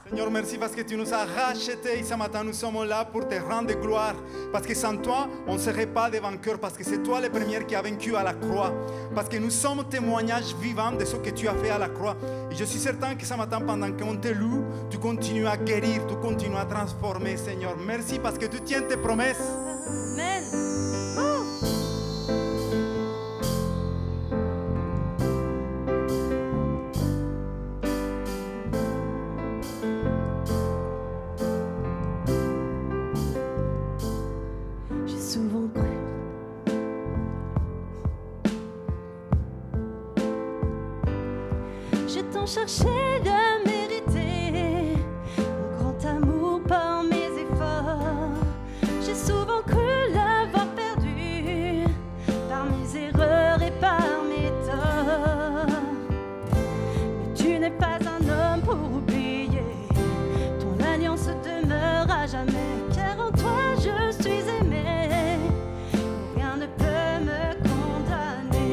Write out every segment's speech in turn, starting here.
Seigneur, merci parce que tu nous as rachetés et ce matin nous sommes là pour te rendre gloire. Parce que sans toi, on ne serait pas des vainqueurs. Parce que c'est toi le premier qui a vaincu à la croix. Parce que nous sommes témoignages vivants de ce que tu as fait à la croix. Et je suis certain que ce matin, pendant qu'on te loue, tu continues à guérir, tu continues à transformer, Seigneur. Merci parce que tu tiens tes promesses. Amen. Chercher à mériter mon grand amour par mes efforts. J'ai souvent cru l'avoir perdu par mes erreurs et par mes torts. Mais tu n'es pas un homme pour oublier, ton alliance demeure à jamais. Car en toi je suis aimé, rien ne peut me condamner.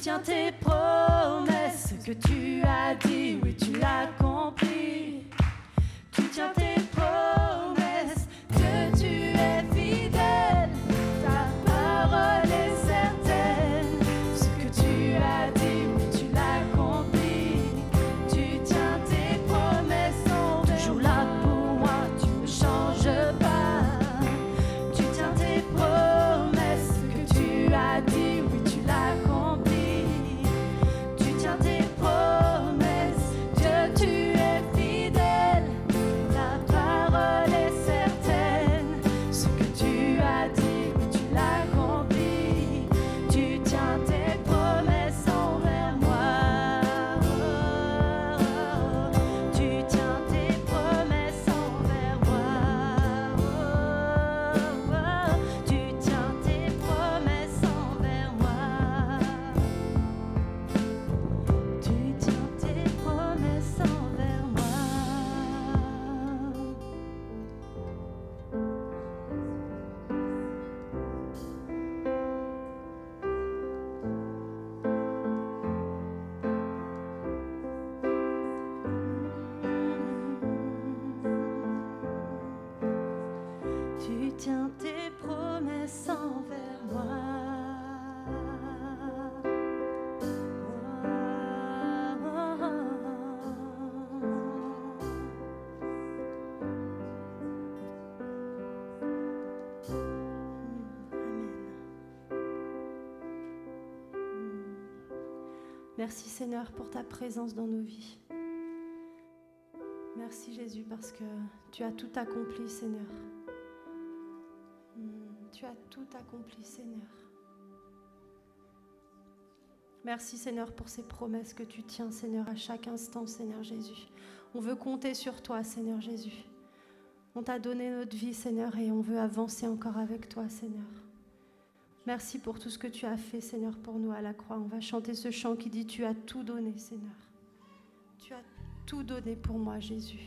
tiens tes promesses, ce que tu as dit, oui, tu l'accomplis. Tu tiens tes promesses, Dieu, tu es fidèle, ta parole est certaine. Ce que tu as dit, oui, tu l'accomplis. Tu tiens tes promesses envers toujours là pour moi, tu ne changes pas. Tu tiens tes promesses, ce que tu as dit, oui, tu l'accomplis. Tu tiens tes promesses, Dieu, tu es fidèle, ta parole est certaine. Ce que tu as dit, oui, tu l'accomplis. Tu tiens tes promesses envers moi. Tu tiens tes promesses envers moi. Tu tiens tes promesses envers moi. Tu tiens tes promesses envers moi. Tu tiens tes promesses envers moi. Merci Seigneur pour ta présence dans nos vies. Merci Jésus parce que tu as tout accompli Seigneur. Tu as tout accompli Seigneur. Merci Seigneur pour ces promesses que tu tiens Seigneur à chaque instant Seigneur Jésus. On veut compter sur toi Seigneur Jésus. On t'a donné notre vie Seigneur et on veut avancer encore avec toi Seigneur. Merci pour tout ce que tu as fait, Seigneur, pour nous à la croix. On va chanter ce chant qui dit « Tu as tout donné, Seigneur. Tu as tout donné pour moi, Jésus. »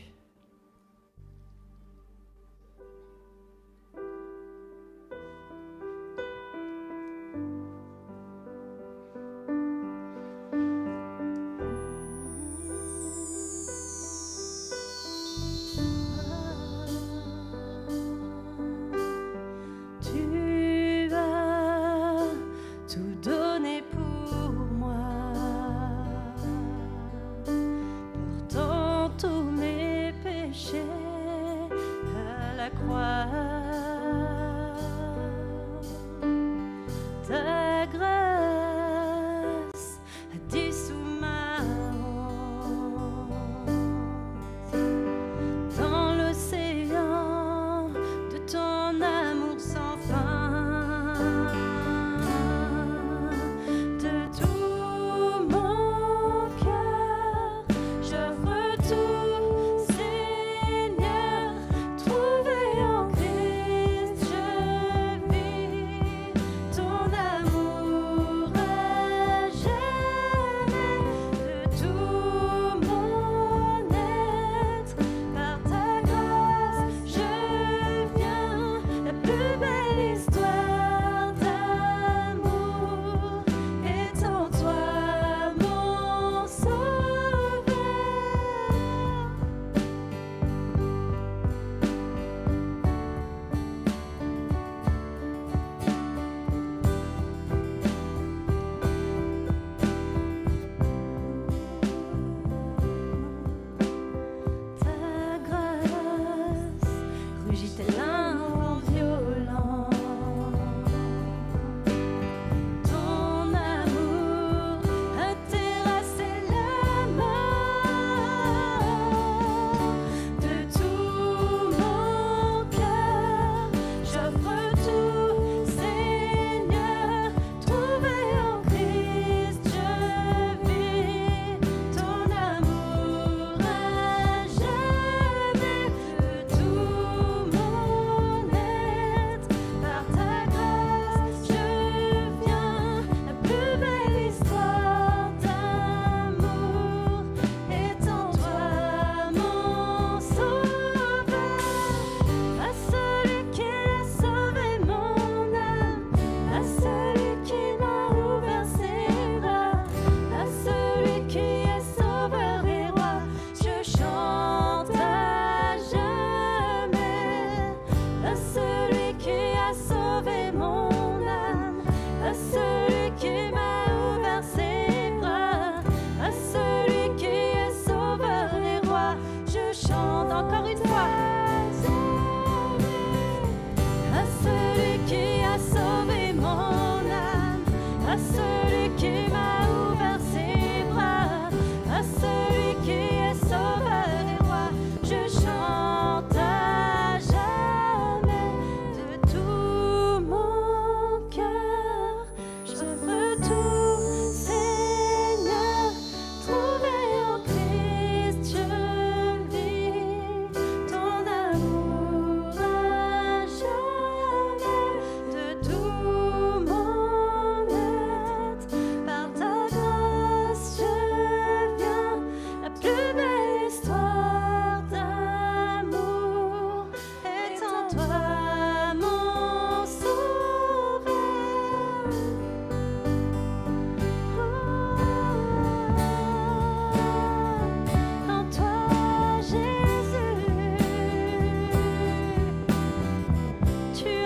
Tous mes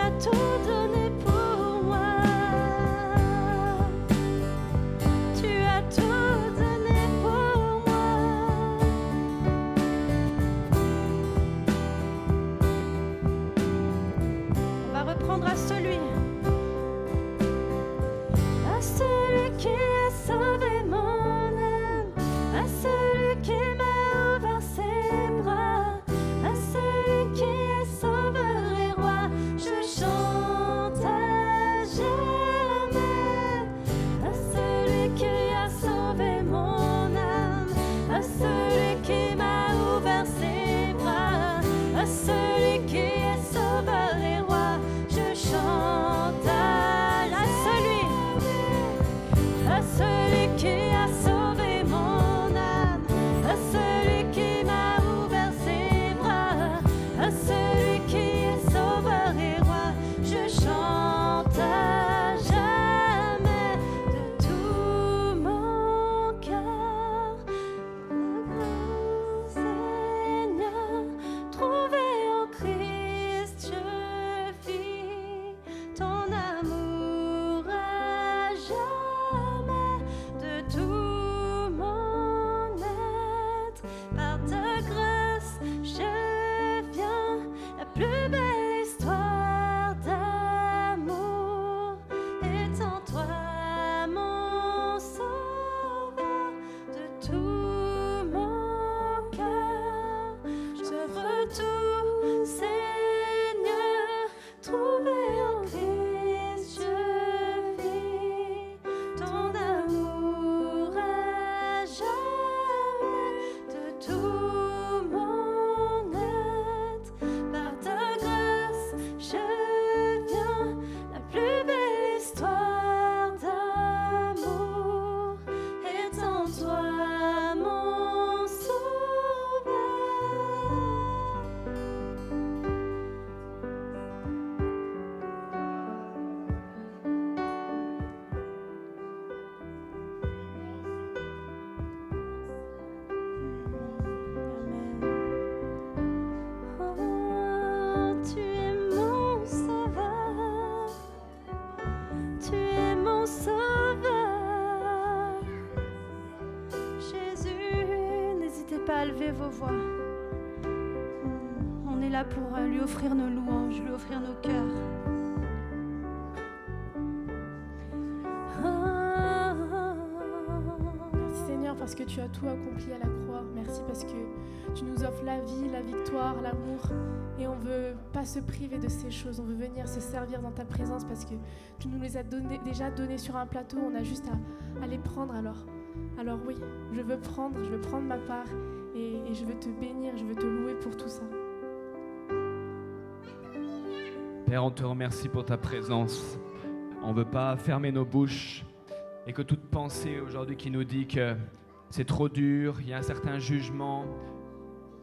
as tout donné pour moi. Tu as tout donné pour moi. On va reprendre à celui qui a sauvé mon âme, à celui qui m'a ouvert ses bras, à celui qui est sauveur et roi. Je chante à jamais, à celui qui a sauvé mon âme, à celui qui m'a ouvert ses bras, à celui qui est sauveur et roi. Je chante à celui qui a sauvé mon âme, à celui qui m'a ouvert ses bras, à celui qui est sauveur et roi. Je chante à jamais de tout mon cœur. Seigneur, trouvé en Christ, je vis ton amour à jamais. De tout mon être, par ta grâce, je viens. La plus belle histoire d'amour est en toi, mon sauveur. De tout mon cœur, j'offre tout, Seigneur, trouvé en Christ, je vis ton amour à jamais. De tout mon être, par ta grâce, je viens. La plus belle histoire d'amour est en toi, mon sauveur. Oh, tu es mon sauveur, tu es mon sauveur. Jésus, n'hésitez pas à lever vos voix. On est là pour lui offrir nos louanges, lui offrir nos cœurs. Merci Seigneur parce que tu as tout accompli à la croix. Merci parce que tu nous offres la vie, la victoire, l'amour. Et on ne veut pas se priver de ces choses. On veut venir se servir dans ta présence parce que tu nous les as déjà donnés sur un plateau. On a juste à les prendre alors. Alors oui, je veux prendre ma part et je veux te bénir, je veux te louer pour tout ça. Père, on te remercie pour ta présence. On ne veut pas fermer nos bouches et que toute pensée aujourd'hui qui nous dit que c'est trop dur, il y a un certain jugement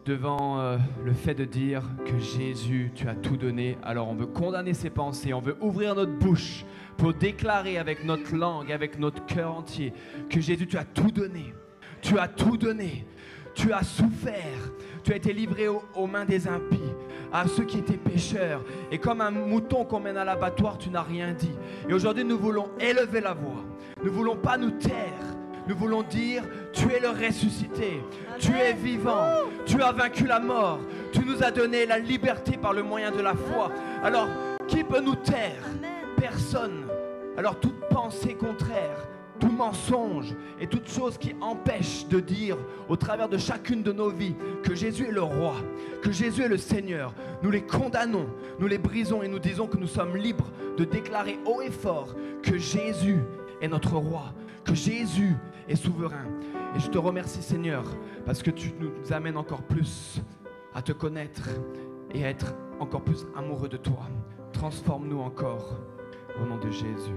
devant le fait de dire que Jésus, tu as tout donné. Alors on veut condamner ces pensées, on veut ouvrir notre bouche pour déclarer avec notre langue, avec notre cœur entier que Jésus, tu as tout donné. Tu as tout donné. Tu as souffert. Tu as été livré aux mains des impies, à ceux qui étaient pécheurs. Et comme un mouton qu'on mène à l'abattoir, tu n'as rien dit. Et aujourd'hui, nous voulons élever la voix. Nous ne voulons pas nous taire. Nous voulons dire, tu es le ressuscité. Amen. Tu es vivant. Tu as vaincu la mort. Tu nous as donné la liberté par le moyen de la foi. Alors, qui peut nous taire? Personne. Alors, toute pensée contraire, tout mensonge et toute chose qui empêche de dire au travers de chacune de nos vies que Jésus est le roi, que Jésus est le Seigneur, nous les condamnons, nous les brisons et nous disons que nous sommes libres de déclarer haut et fort que Jésus est notre roi, que Jésus est souverain. Et je te remercie Seigneur parce que tu nous amènes encore plus à te connaître et à être encore plus amoureux de toi. Transforme-nous encore au nom de Jésus.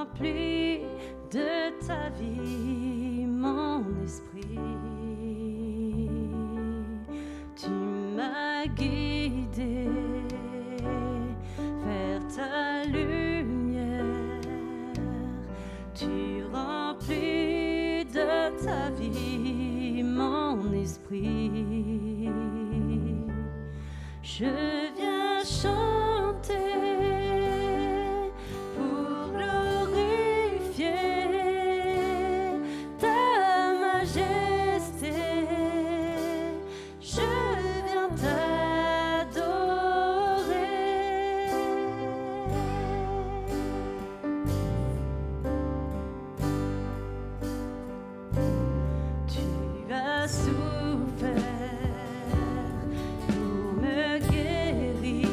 remplis de ta vie mon esprit. Tu m'as guidé vers ta lumière. Tu remplis de ta vie mon esprit. Je viens chanter pour glorifier ta majesté. Je viens t'adorer. Tu as souffert pour me guérir.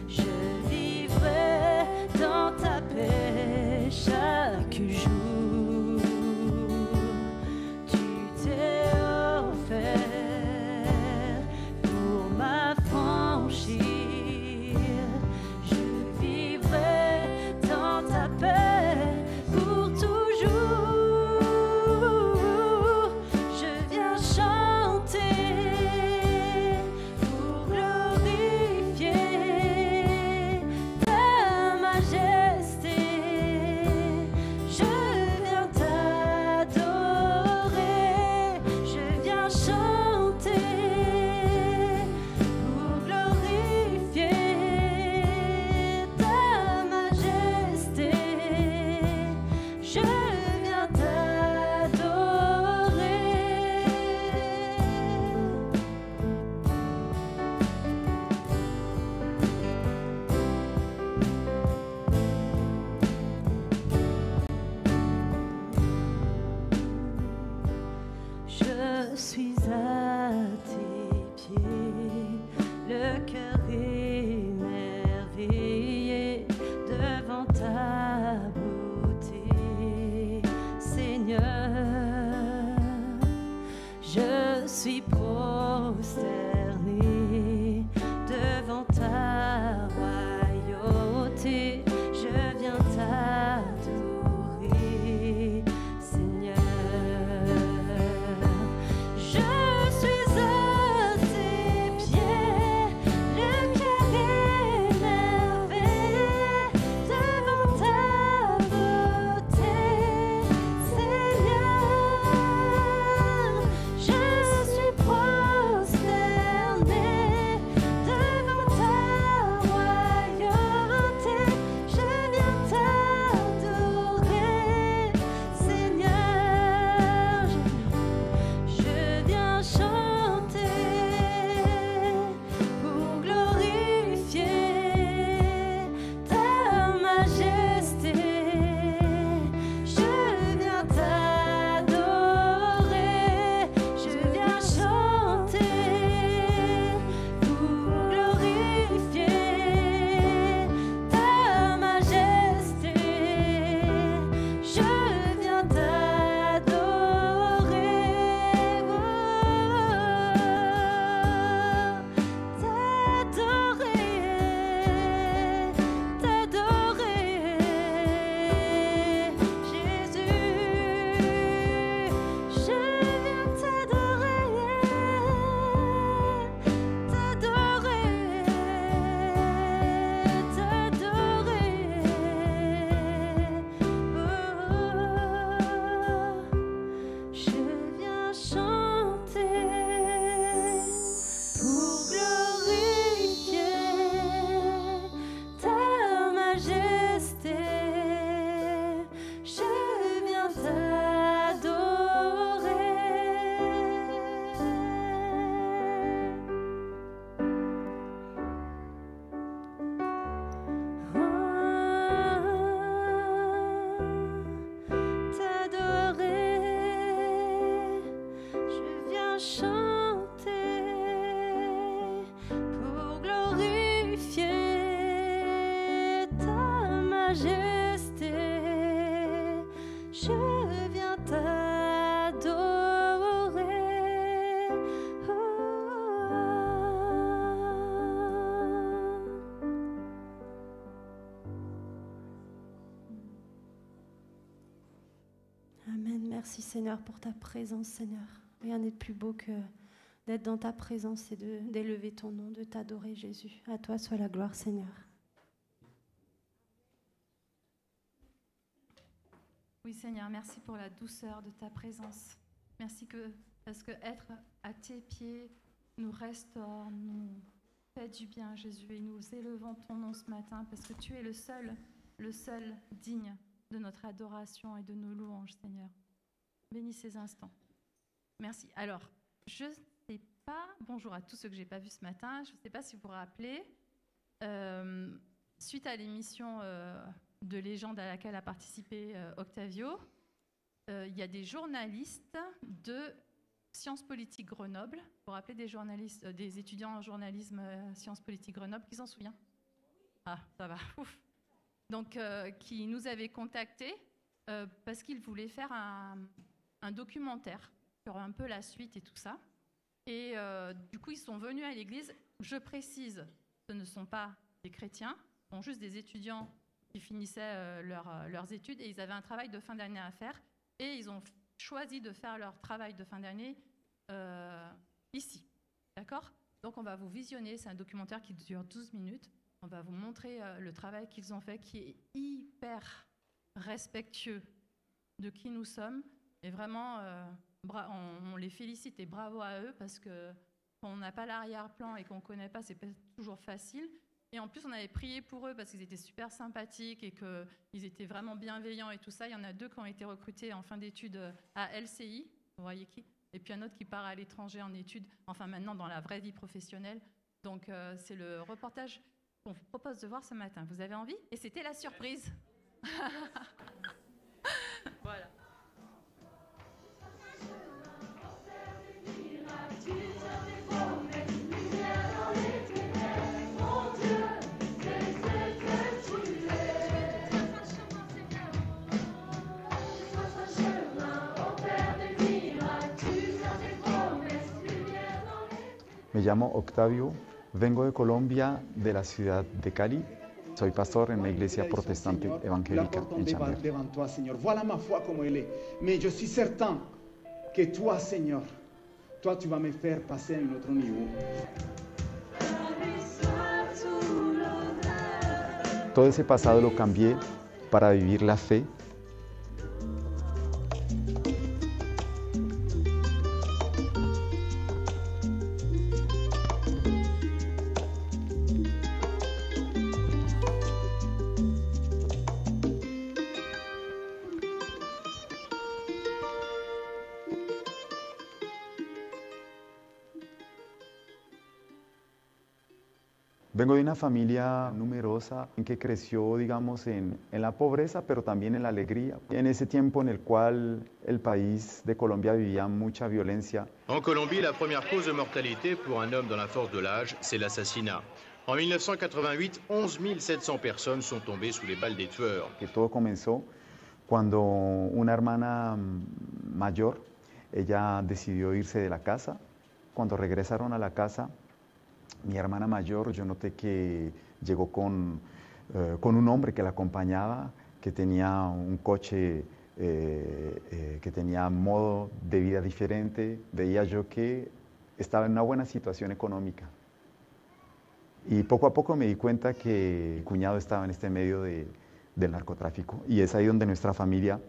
Je vivrai dans ta paix chaque jour. Tu t'es offert pour m'affranchir. Je vivrai dans ta paix pour toujours. Je viens chanter pour glorifier ta majesté. Je viens t'adorer. Je viens chanter pour glorifier ta majesté. Je viens t'adorer. Je suis à tes pieds, le cœur émerveillé devant ta beauté, Seigneur. Je suis prosterné devant ta royauté. Je viens t'adorer, Seigneur. Je suis à tes pieds, le cœur émerveillé devant ta beauté, Seigneur. Je suis prosterné devant ta royauté. Je viens t'adorer, Seigneur. Je viens chanter pour glorifier ta majesté. Je viens t'adorer. Je viens chanter pour glorifier ta majesté. Je viens t'adorer, Jésus. Je viens je viens chanter pour glorifier ta majesté. Je viens t'adorer. Je viens chanter pour glorifier ta majesté. Je viens t'adorer. Oh. 「「Merci Seigneur pour ta présence, Seigneur. Rien n'est plus beau que d'être dans ta présence et d'élever ton nom, de t'adorer Jésus. À toi soit la gloire, Seigneur. Oui Seigneur, merci pour la douceur de ta présence. Merci parce que être à tes pieds nous restaure, nous fait du bien Jésus. Et nous élevons ton nom ce matin parce que tu es le seul digne de notre adoration et de nos louanges, Seigneur. Bénis ces instants. Merci. Alors, je ne sais pas, bonjour à tous ceux que je n'ai pas vus ce matin, je ne sais pas si vous vous rappelez, suite à l'émission de légende à laquelle a participé Octavio, il y a des journalistes de Sciences Politiques Grenoble, vous vous rappelez des étudiants en journalisme Sciences Politiques Grenoble, qui s'en souviennent? Ah, ça va, ouf. Donc, qui nous avaient contactés parce qu'ils voulaient faire un documentaire sur un peu la suite et tout ça. Et du coup, ils sont venus à l'église. Je précise, ce ne sont pas des chrétiens, ce sont juste des étudiants qui finissaient leurs études et ils avaient un travail de fin d'année à faire. Et ils ont choisi de faire leur travail de fin d'année ici. D'accord ? Donc, on va vous visionner. C'est un documentaire qui dure 12 minutes. On va vous montrer le travail qu'ils ont fait, qui est hyper respectueux de qui nous sommes. Et vraiment, on les félicite et bravo à eux parce que quand on n'a pas l'arrière-plan et qu'on ne connaît pas, c'est pas toujours facile. Et en plus, on avait prié pour eux parce qu'ils étaient super sympathiques et qu'ils étaient vraiment bienveillants et tout ça. Il y en a 2 qui ont été recrutés en fin d'études à LCI, vous voyez qui ? Et puis un autre qui part à l'étranger en études, enfin maintenant dans la vraie vie professionnelle. Donc c'est le reportage qu'on vous propose de voir ce matin. Vous avez envie ? Et c'était la surprise. Voilà. Me llamo Octavio, vengo de Colombia, de la ciudad de Cali. Soy pastor en una iglesia protestante evangélica en Chambéry. Devant toi, Seigneur. Voilà ma foi comme elle est. Mais je suis certain que toi, Seigneur, toi, tu vas me faire passer à un autre niveau. Todo ese pasado lo cambié para vivir la fe. Vengo de una familia numerosa que creció, digamos, en la pobreza, pero también en la alegría. En ese tiempo en el cual el país de Colombia vivía mucha violencia. En Colombie, la première cause de mortalité pour un homme dans la force de l'âge, c'est l'assassinat. En 1988, 11 700 personnes sont tombées sous les balles des tueurs. Que todo comenzó cuando una hermana mayor, ella decidió irse de la casa. Cuando regresaron a la casa, mi hermana mayor, yo noté que llegó con un hombre que la acompañaba, que tenía un coche, que tenía modo de vida diferente. Veía yo que estaba en una buena situación económica. Y poco a poco me di cuenta que mi cuñado estaba en este medio del narcotráfico. Y es ahí donde nuestra familia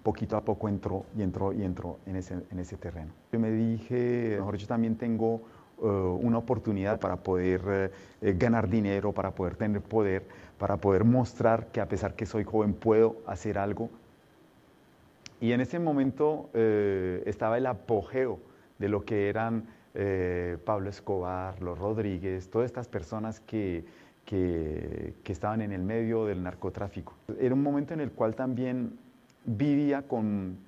poquito a poco entró en ese terreno. Yo me dije, mejor yo también tengo una oportunidad para poder ganar dinero, para poder tener poder, para poder mostrar que a pesar que soy joven puedo hacer algo. Y en ese momento estaba el apogeo de lo que eran Pablo Escobar, los Rodríguez, todas estas personas que estaban en el medio del narcotráfico. Era un momento en el cual también vivía con,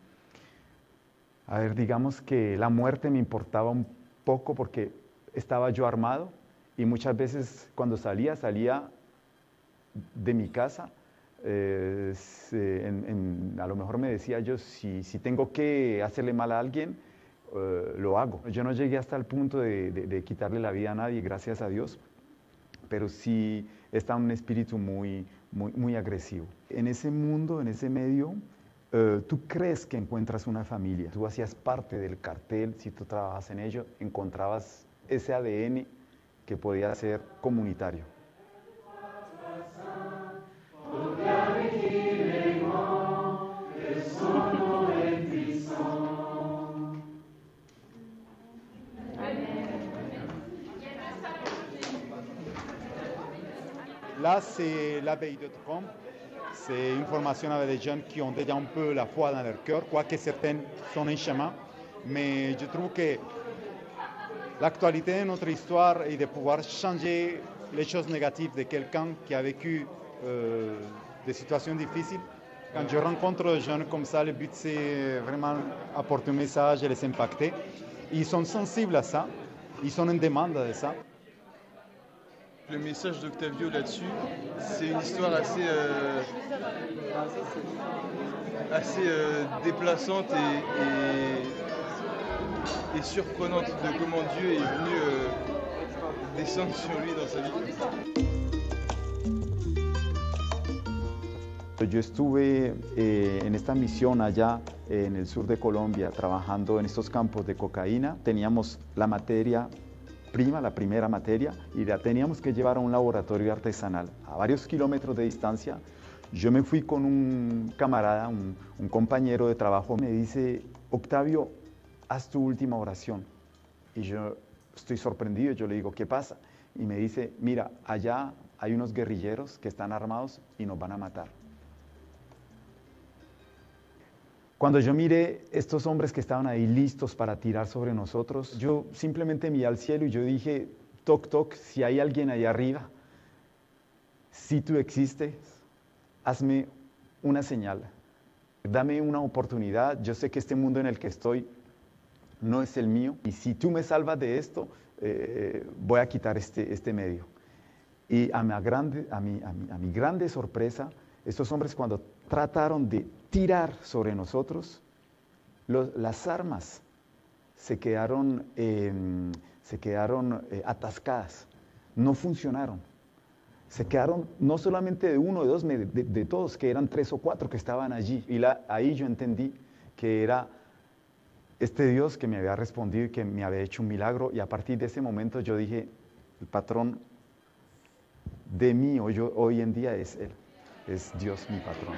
digamos que la muerte me importaba un poco porque estaba yo armado y muchas veces cuando salía de mi casa, a lo mejor me decía yo, si tengo que hacerle mal a alguien, lo hago. Yo no llegué hasta el punto de quitarle la vida a nadie, gracias a Dios, pero sí está un espíritu muy agresivo. En ese mundo, en ese medio, tú crees que encuentras una familia. Tú hacías parte del cartel, si tú trabajas en ello, encontrabas ese ADN que podía ser comunitario. Là, c'est l'abbaye de Trompe. C'est une formation avec des jeunes qui ont déjà un peu la foi dans leur cœur, quoique certaines sont en chemin. Mais je trouve que l'actualité de notre histoire est de pouvoir changer les choses négatives de quelqu'un qui a vécu des situations difficiles. Quand je rencontre des jeunes comme ça, le but c'est vraiment apporter un message et les impacter. Ils sont sensibles à ça, ils sont en demande de ça. Le message d'Octavio là-dessus, c'est une histoire assez déplaçante et surprenante de comment Dieu est venu descendre sur lui dans sa vie. Yo estuve en esta misión allá en el sur de Colombia trabajando en estos campos de cocaína. Teníamos la materia prima, la primera materia, y la teníamos que llevar a un laboratorio artesanal a varios kilómetros de distancia. Yo me fui con un camarada, un compañero de trabajo, me dice, Octavio, haz tu última oración. Y yo estoy sorprendido, yo le digo, ¿qué pasa? Y me dice, mira, allá hay unos guerrilleros que están armados y nos van a matar. Cuando yo miré estos hombres que estaban ahí listos para tirar sobre nosotros, yo simplemente miré al cielo y yo dije, toc, toc, si hay alguien ahí arriba, si tú existes, hazme una señal, dame una oportunidad. Yo sé que este mundo en el que estoy no es el mío y si tú me salvas de esto, voy a quitar este medio. Y a mi grande sorpresa, estos hombres cuando trataron de tirar sobre nosotros, las armas se quedaron atascadas, no funcionaron. Se quedaron no solamente de uno, de dos, de todos, que eran 3 o 4 que estaban allí. Y ahí yo entendí que era este Dios que me había respondido y que me había hecho un milagro. Y a partir de ese momento yo dije, el patrón de mí hoy en día es Él, es Dios mi patrón.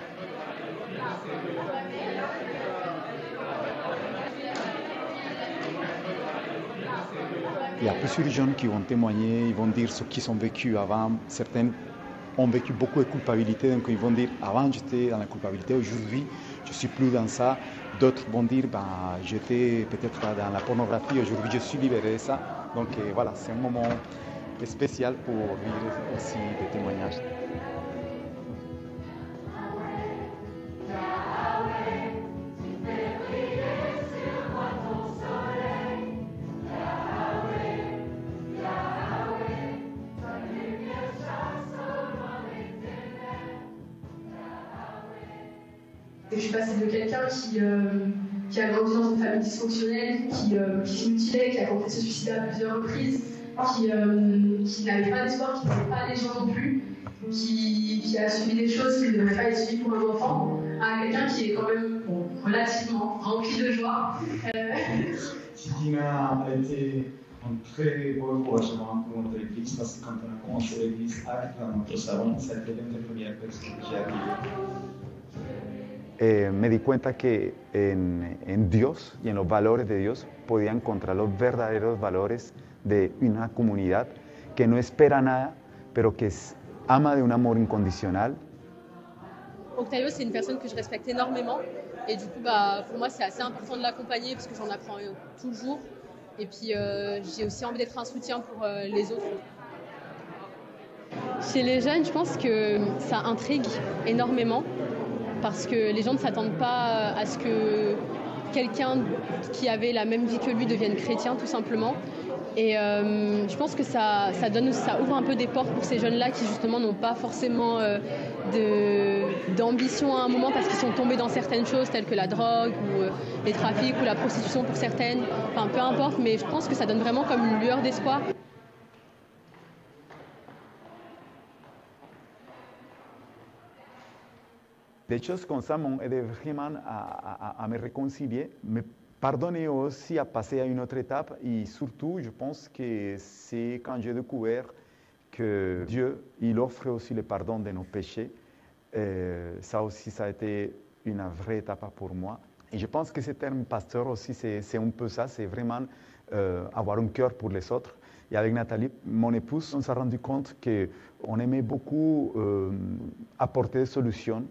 Il y a plusieurs jeunes qui vont témoigner, ils vont dire ce qu'ils ont vécu avant. Certains ont vécu beaucoup de culpabilité, donc ils vont dire avant j'étais dans la culpabilité, aujourd'hui je suis plus dans ça. D'autres vont dire j'étais peut-être dans la pornographie, aujourd'hui je suis libéré de ça. Donc voilà, c'est un moment spécial pour vivre aussi des témoignages. Je suis passée de quelqu'un qui a grandi dans une famille dysfonctionnelle, qui se mutilait, qui a tenté de se suicider à plusieurs reprises, qui n'avait pas d'espoir, qui n'avait pas les gens non plus, qui a subi des choses qui ne devraient pas être subies pour un enfant, à quelqu'un qui est quand même relativement rempli de joie. Cristina a été un très beau encouragement pour notre église parce que quand on a commencé l'église Acte dans notre salon, c'était l'une des premières personnes qui arrivaient. Me di cuenta que en Dios y en los valores de Dios podía encontrar los verdaderos valores de una comunidad que no espera nada, pero que ama de un amor incondicional. Octavio, c'est une personne que je respecte énormément et du coup, pour moi, c'est assez important de l'accompagner parce que j'en apprends toujours. Et puis, j'ai aussi envie d'être un soutien pour les autres. Chez les jeunes, je pense que ça intrigue énormément. Parce que les gens ne s'attendent pas à ce que quelqu'un qui avait la même vie que lui devienne chrétien, tout simplement. Et je pense que ça ouvre un peu des portes pour ces jeunes-là qui, justement, n'ont pas forcément d'ambition à un moment parce qu'ils sont tombés dans certaines choses telles que la drogue ou les trafics ou la prostitution pour certaines. Enfin, peu importe, mais je pense que ça donne vraiment comme une lueur d'espoir. Des choses comme ça m'ont aidé vraiment à me réconcilier, me pardonner aussi, à passer à une autre étape. Et surtout, je pense que c'est quand j'ai découvert que Dieu, il offre aussi le pardon de nos péchés. Ça aussi, ça a été une vraie étape pour moi. Et je pense que ce terme pasteur aussi, c'est un peu ça, c'est vraiment avoir un cœur pour les autres. Et avec Nathalie, mon épouse, on s'est rendu compte qu'on aimait beaucoup apporter des solutions,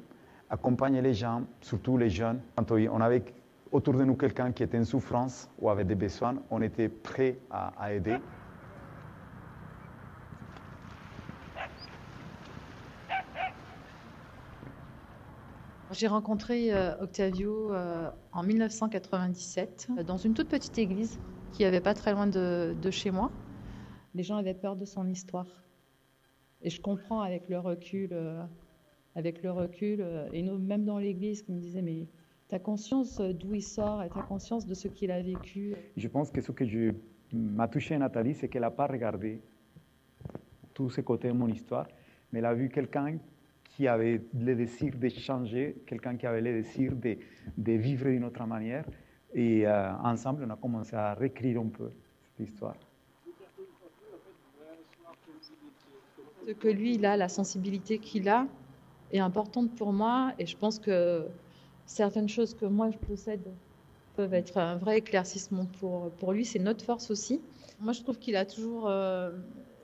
accompagner les gens, surtout les jeunes. Quand on avait autour de nous quelqu'un qui était en souffrance ou avait des besoins, on était prêt à aider. J'ai rencontré Octavio en 1997 dans une toute petite église qui n'avait pas très loin de chez moi. Les gens avaient peur de son histoire. Et je comprends avec le recul, et nous, même dans l'église, qui me disaient, mais tu as conscience d'où il sort et tu as conscience de ce qu'il a vécu. Je pense que ce que m'a touché Nathalie, c'est qu'elle n'a pas regardé tous ces côtés de mon histoire, mais elle a vu quelqu'un qui avait le désir de changer, quelqu'un qui avait le désir de vivre d'une autre manière. Et ensemble, on a commencé à réécrire un peu cette histoire. Ce que lui, il a, la sensibilité qu'il a, est importante pour moi. Et je pense que certaines choses que moi, je possède peuvent être un vrai éclaircissement pour lui. C'est notre force aussi. Moi, je trouve qu'il a toujours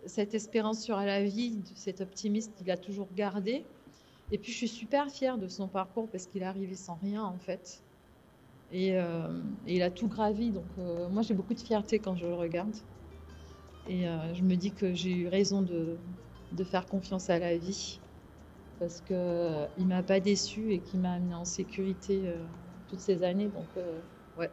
cette espérance sur la vie, cet optimisme qu'il a toujours gardé. Et puis, je suis super fière de son parcours parce qu'il est arrivé sans rien, en fait. Et il a tout gravi. Donc, moi, j'ai beaucoup de fierté quand je le regarde. Et je me dis que j'ai eu raison de faire confiance à la vie parce qu'il ne m'a pas déçue et qu'il m'a amenée en sécurité toutes ces années. Donc, ouais.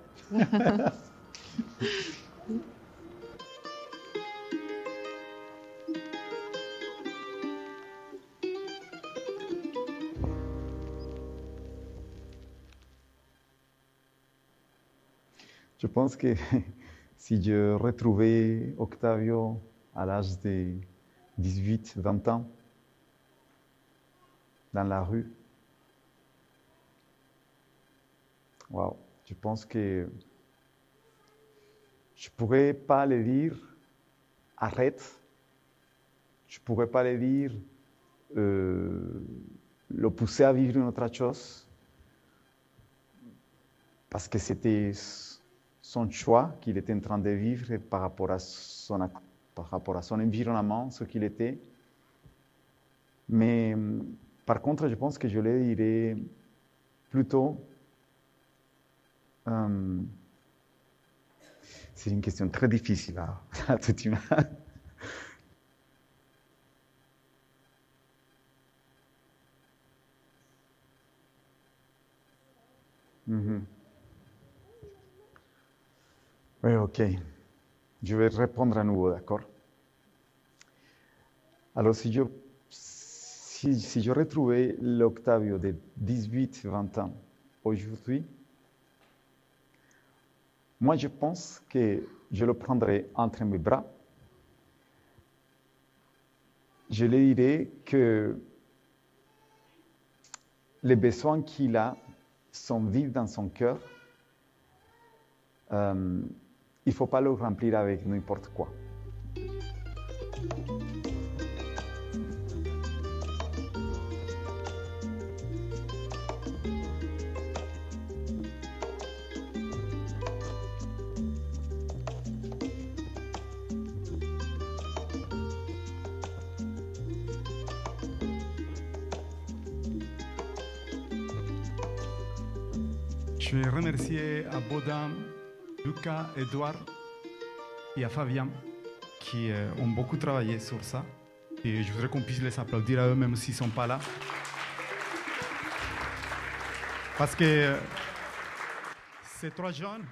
Je pense que si je retrouvais Octavio à l'âge de 18-20 ans, dans la rue, wow, je pense que je ne pourrais pas lui dire « arrête », je ne pourrais pas lui dire le pousser à vivre une autre chose, parce que c'était son choix qu'il était en train de vivre par rapport à son environnement, ce qu'il était. Mais par contre, je pense que je lui dirais plutôt, c'est une question très difficile à tout humain. Oui, ok. Je vais répondre à nouveau, d'accord? Alors, si je retrouvais l'Octavio de 18-20 ans aujourd'hui, moi, je pense que je le prendrais entre mes bras. Je lui dirais que les besoins qu'il a sont vifs dans son cœur. Il ne faut pas le remplir avec n'importe quoi. Je vais remercier à Baudin, Lucas, Edouard et à Fabien qui ont beaucoup travaillé sur ça. Et je voudrais qu'on puisse les applaudir à eux même s'ils ne sont pas là. Parce que ces trois jeunes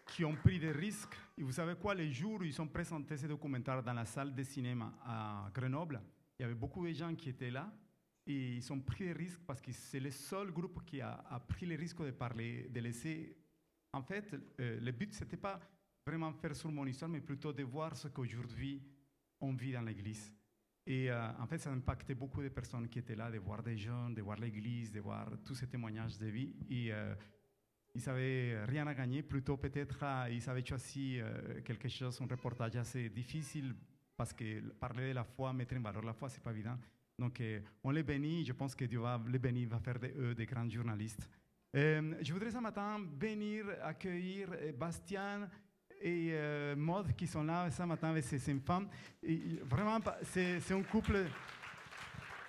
qui ont pris des risques, et vous savez quoi, les jours où ils ont présenté ces documentaires dans la salle de cinéma à Grenoble, il y avait beaucoup de gens qui étaient là. Et ils ont pris des risques parce que c'est le seul groupe qui a pris le risque de parler, de laisser. En fait, le but, ce n'était pas vraiment faire sur mon histoire, mais plutôt de voir ce qu'aujourd'hui on vit dans l'Église. Et en fait, ça impactait beaucoup de personnes qui étaient là, de voir des jeunes, de voir l'église, de voir tous ces témoignages de vie. Et ils n'avaient rien à gagner, plutôt peut-être ils avaient choisi quelque chose, un reportage assez difficile, parce que parler de la foi, mettre en valeur la foi, ce n'est pas évident. Donc on les bénit, je pense que Dieu va les bénir, va faire de eux des grands journalistes. Je voudrais ce matin venir accueillir Bastien et Maud qui sont là ce matin avec ses femmes. Et vraiment, c'est un couple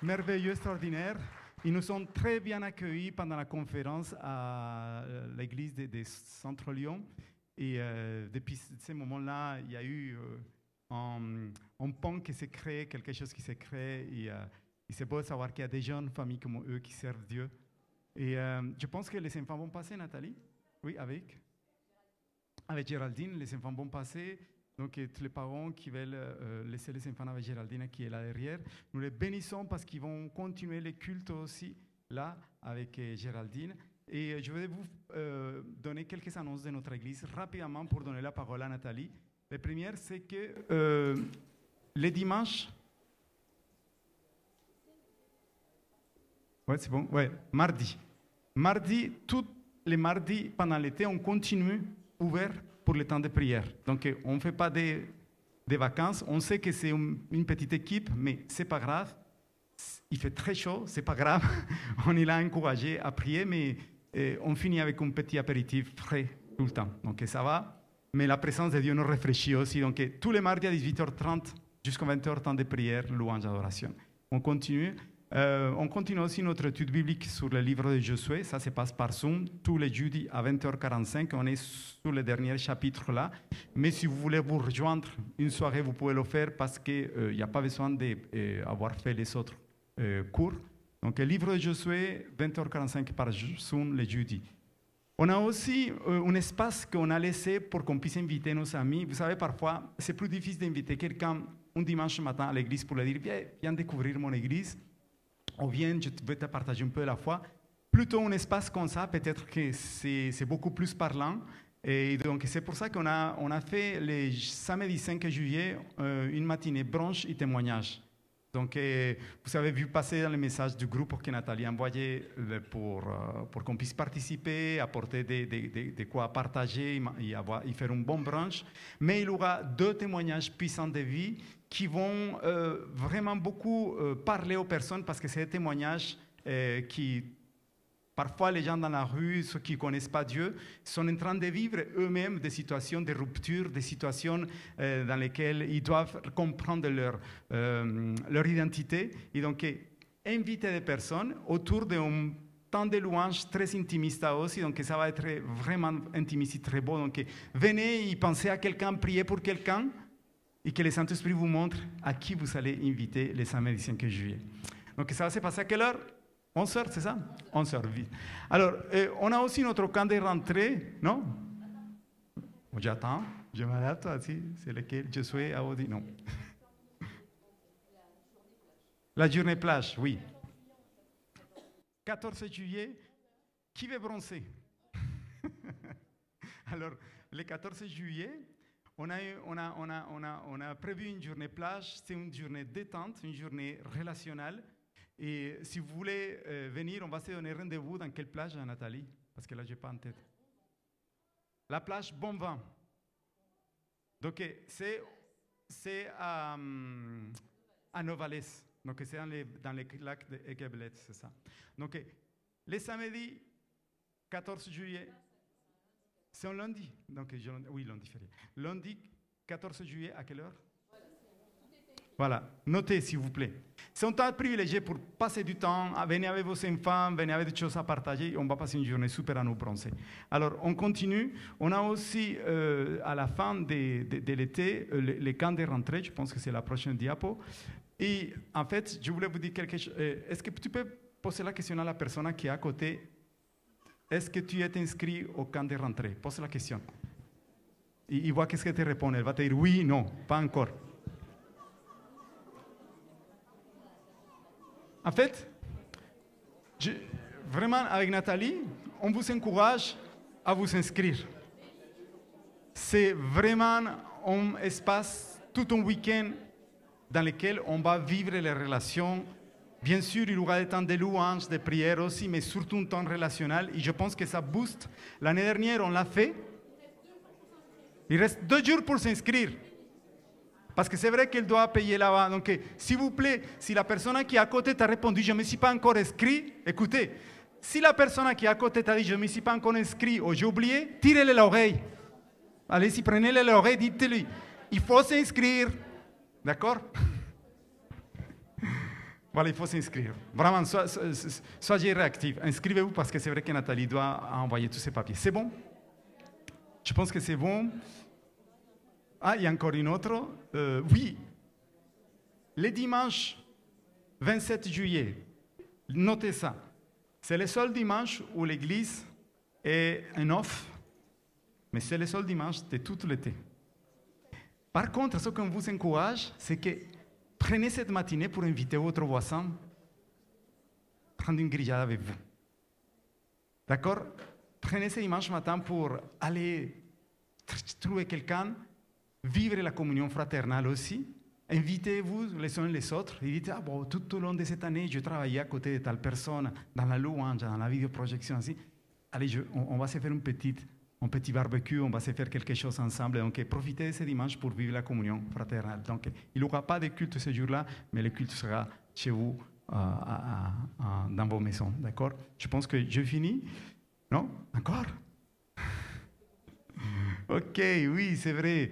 merveilleux, extraordinaire. Ils nous ont très bien accueillis pendant la conférence à l'église de Centre-Lyon. Et depuis ce moment-là, il y a eu un pont qui s'est créé, quelque chose qui s'est créé. Et c'est beau de savoir qu'il y a des jeunes familles comme eux qui servent Dieu. Et je pense que les enfants vont passer, Nathalie. Oui, avec Géraldine, les enfants vont passer. Donc, tous les parents qui veulent laisser les enfants avec Géraldine qui est là derrière, nous les bénissons parce qu'ils vont continuer les cultes aussi là avec Géraldine. Et je vais vous donner quelques annonces de notre église rapidement pour donner la parole à Nathalie. La première, c'est que les dimanches. Ouais, c'est bon. Ouais, mardi. Mardi, tous les mardis pendant l'été, on continue ouvert pour le temps de prière. Donc, on ne fait pas des vacances. On sait que c'est une petite équipe, mais ce n'est pas grave. Il fait très chaud, ce n'est pas grave. On est là encouragé à prier, mais on finit avec un petit apéritif frais tout le temps. Donc, ça va. Mais la présence de Dieu nous rafraîchit aussi. Donc, tous les mardis à 18h30 jusqu'à 20h, temps de prière, louange, adoration. On continue. On continue aussi notre étude biblique sur le livre de Josué. Ça se passe par Zoom tous les jeudis à 20h45. On est sur le dernier chapitre là. Mais si vous voulez vous rejoindre une soirée, vous pouvez le faire parce qu'il n'y a pas besoin d'avoir fait les autres cours. Donc, le livre de Josué, 20h45 par Zoom les jeudis. On a aussi un espace qu'on a laissé pour qu'on puisse inviter nos amis. Vous savez, parfois, c'est plus difficile d'inviter quelqu'un un dimanche matin à l'église pour lui dire « Viens découvrir mon église ». On vient, je vais te partager un peu la foi. Plutôt un espace comme ça, peut-être que c'est beaucoup plus parlant. Et donc, c'est pour ça qu'on a fait le samedi 5 juillet une matinée branche et témoignage. Donc, vous avez vu passer dans le message du groupe que Nathalie a envoyé pour qu'on puisse participer, apporter de quoi partager et faire une bonne branche. Mais il y aura 2 témoignages puissants de vie qui vont vraiment beaucoup parler aux personnes parce que c'est des témoignages qui, parfois les gens dans la rue, ceux qui ne connaissent pas Dieu, sont en train de vivre eux-mêmes des situations de rupture, des situations dans lesquelles ils doivent comprendre leur identité. Et donc, inviter des personnes autour d'un temps de louange très intimiste aussi, donc ça va être vraiment intimiste, très beau. Donc, venez et pensez à quelqu'un, priez pour quelqu'un, et que le Saint-Esprit vous montre à qui vous allez inviter le samedi 5 juillet. Donc ça va se passer à quelle heure? 11h, c'est ça? 11h, vite. Alors, on a aussi notre camp de rentrée, non? J'attends, je m'adapte aussi, c'est lequel je suis à Audi, non. La journée plage, oui. 14 juillet, qui veut bronzer? Alors, le 14 juillet, on a prévu une journée plage, c'est une journée détente, une journée relationnelle. Et si vous voulez venir, on va se donner rendez-vous dans quelle plage, Nathalie? Parce que là, je n'ai pas en tête. La plage Bon Vent. Donc, c'est à Novales. Donc, c'est dans les lacs de Aigueblet, c'est ça. Donc, le samedi 14 juillet, c'est un lundi. Donc, oui, lundi férié. Lundi 14 juillet, à quelle heure? Voilà, notez s'il vous plaît. C'est un temps privilégié pour passer du temps, venez avec vos enfants, venez avec des choses à partager, on va passer une journée super à nous bronzer. Alors, on continue. On a aussi, à la fin de l'été, les camps de rentrée, je pense que c'est la prochaine diapo. Et en fait, je voulais vous dire quelque chose. Est-ce que tu peux poser la question à la personne qui est à côté? Est-ce que tu es inscrit au camp de rentrée? Pose la question. Et il voit qu'est-ce qu'elle te répond. Elle va te dire oui, non, pas encore. En fait, vraiment, avec Nathalie, on vous encourage à vous inscrire. C'est vraiment un espace, tout un week-end dans lesquels on va vivre les relations. Bien sûr, il y aura des temps de louanges, de prières aussi, mais surtout un temps relationnel. Et je pense que ça booste. L'année dernière, on l'a fait. Il reste 2 jours pour s'inscrire. Parce que c'est vrai qu'elle doit payer là-bas. Donc, s'il vous plaît, si la personne qui est à côté t'a répondu, je ne me suis pas encore inscrit, écoutez, si la personne qui est à côté t'a dit, je ne me suis pas encore inscrit ou j'ai oublié, tirez-le l'oreille. Allez-y, prenez-le l'oreille, dites-lui, il faut s'inscrire. D'accord? Voilà, il faut s'inscrire. Vraiment, soyez réactifs. Inscrivez-vous parce que c'est vrai que Nathalie doit envoyer tous ses papiers. C'est bon? Je pense que c'est bon. Ah, il y a encore une autre. Oui. Le dimanche 27 juillet, notez ça. C'est le seul dimanche où l'église est en off, mais c'est le seul dimanche de tout l'été. Par contre, ce qu'on vous encourage, c'est que prenez cette matinée pour inviter votre voisin, prendre une grillade avec vous. D'accord? Prenez ce dimanche matin pour aller trouver quelqu'un, vivre la communion fraternelle aussi. Invitez-vous les uns les autres et dites, ah bon, tout au long de cette année, je travaillais à côté de telle personne, dans la louange, dans la vidéoprojection, ainsi. Allez, on va se faire un petit barbecue, on va se faire quelque chose ensemble. Donc, profitez de ce dimanche pour vivre la communion fraternelle. Donc, il n'y aura pas de culte ce jour-là, mais le culte sera chez vous, dans vos maisons. D'accord? Je pense que je finis. Non? Encore? Ok, oui, c'est vrai.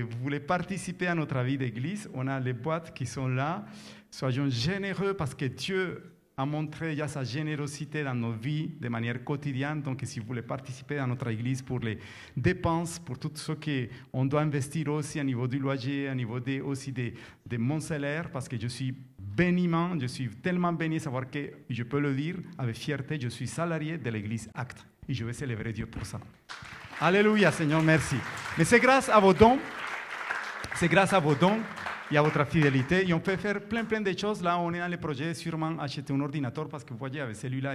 Vous voulez participer à notre vie d'église, on a les boîtes qui sont là. Soyons généreux parce que Dieu a montré déjà sa générosité dans nos vies de manière quotidienne. Donc, si vous voulez participer à notre église pour les dépenses, pour tout ce qu'on doit investir aussi au niveau du loyer, au niveau aussi de mon salaire, parce que je suis béniment, je suis tellement béni de savoir que, je peux le dire avec fierté, je suis salarié de l'église Acte. Et je vais célébrer Dieu pour ça. Alléluia, Seigneur, merci. Mais c'est grâce à vos dons, c'est grâce à vos dons et à votre fidélité. Et on peut faire plein de choses. Là, on est dans le projet, sûrement acheter un ordinateur parce que vous voyez, avec celui-là,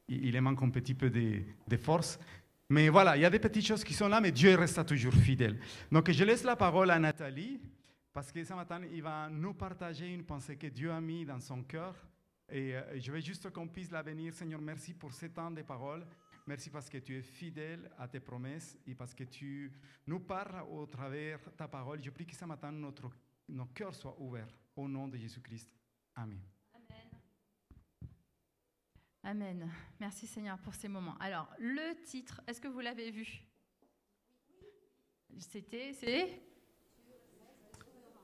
il manque un petit peu de force. Mais voilà, il y a des petites choses qui sont là, mais Dieu reste toujours fidèle. Donc, je laisse la parole à Nathalie parce que ce matin, il va nous partager une pensée que Dieu a mis dans son cœur. Et je veux juste qu'on puisse la bénir. Seigneur, merci pour ce temps de parole. Merci parce que tu es fidèle à tes promesses et parce que tu nous parles au travers de ta parole. Je prie que ce matin, nos cœurs soient ouverts au nom de Jésus-Christ. Amen. Amen. Merci Seigneur pour ces moments. Alors, le titre, est-ce que vous l'avez vu? C'est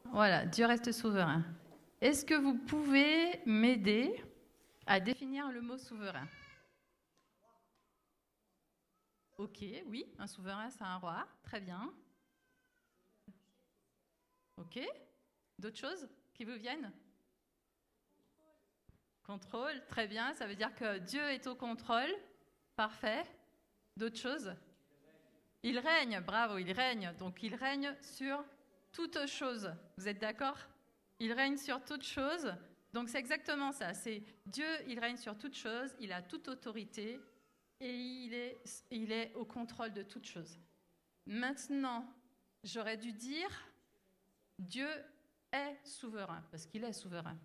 voilà, Dieu reste souverain. Est-ce que vous pouvez m'aider à définir le mot souverain? Ok, oui, un souverain, c'est un roi. Très bien. Ok. D'autres choses qui vous viennent? Contrôle, très bien. Ça veut dire que Dieu est au contrôle. Parfait. D'autres choses? Il règne, bravo, il règne. Donc, il règne sur toute chose. Vous êtes d'accord? Il règne sur toute chose. Donc, c'est exactement ça. C'est Dieu, il règne sur toute chose. Il a toute autorité. Et il est au contrôle de toutes choses. Maintenant, j'aurais dû dire, Dieu est souverain, parce qu'il est souverain.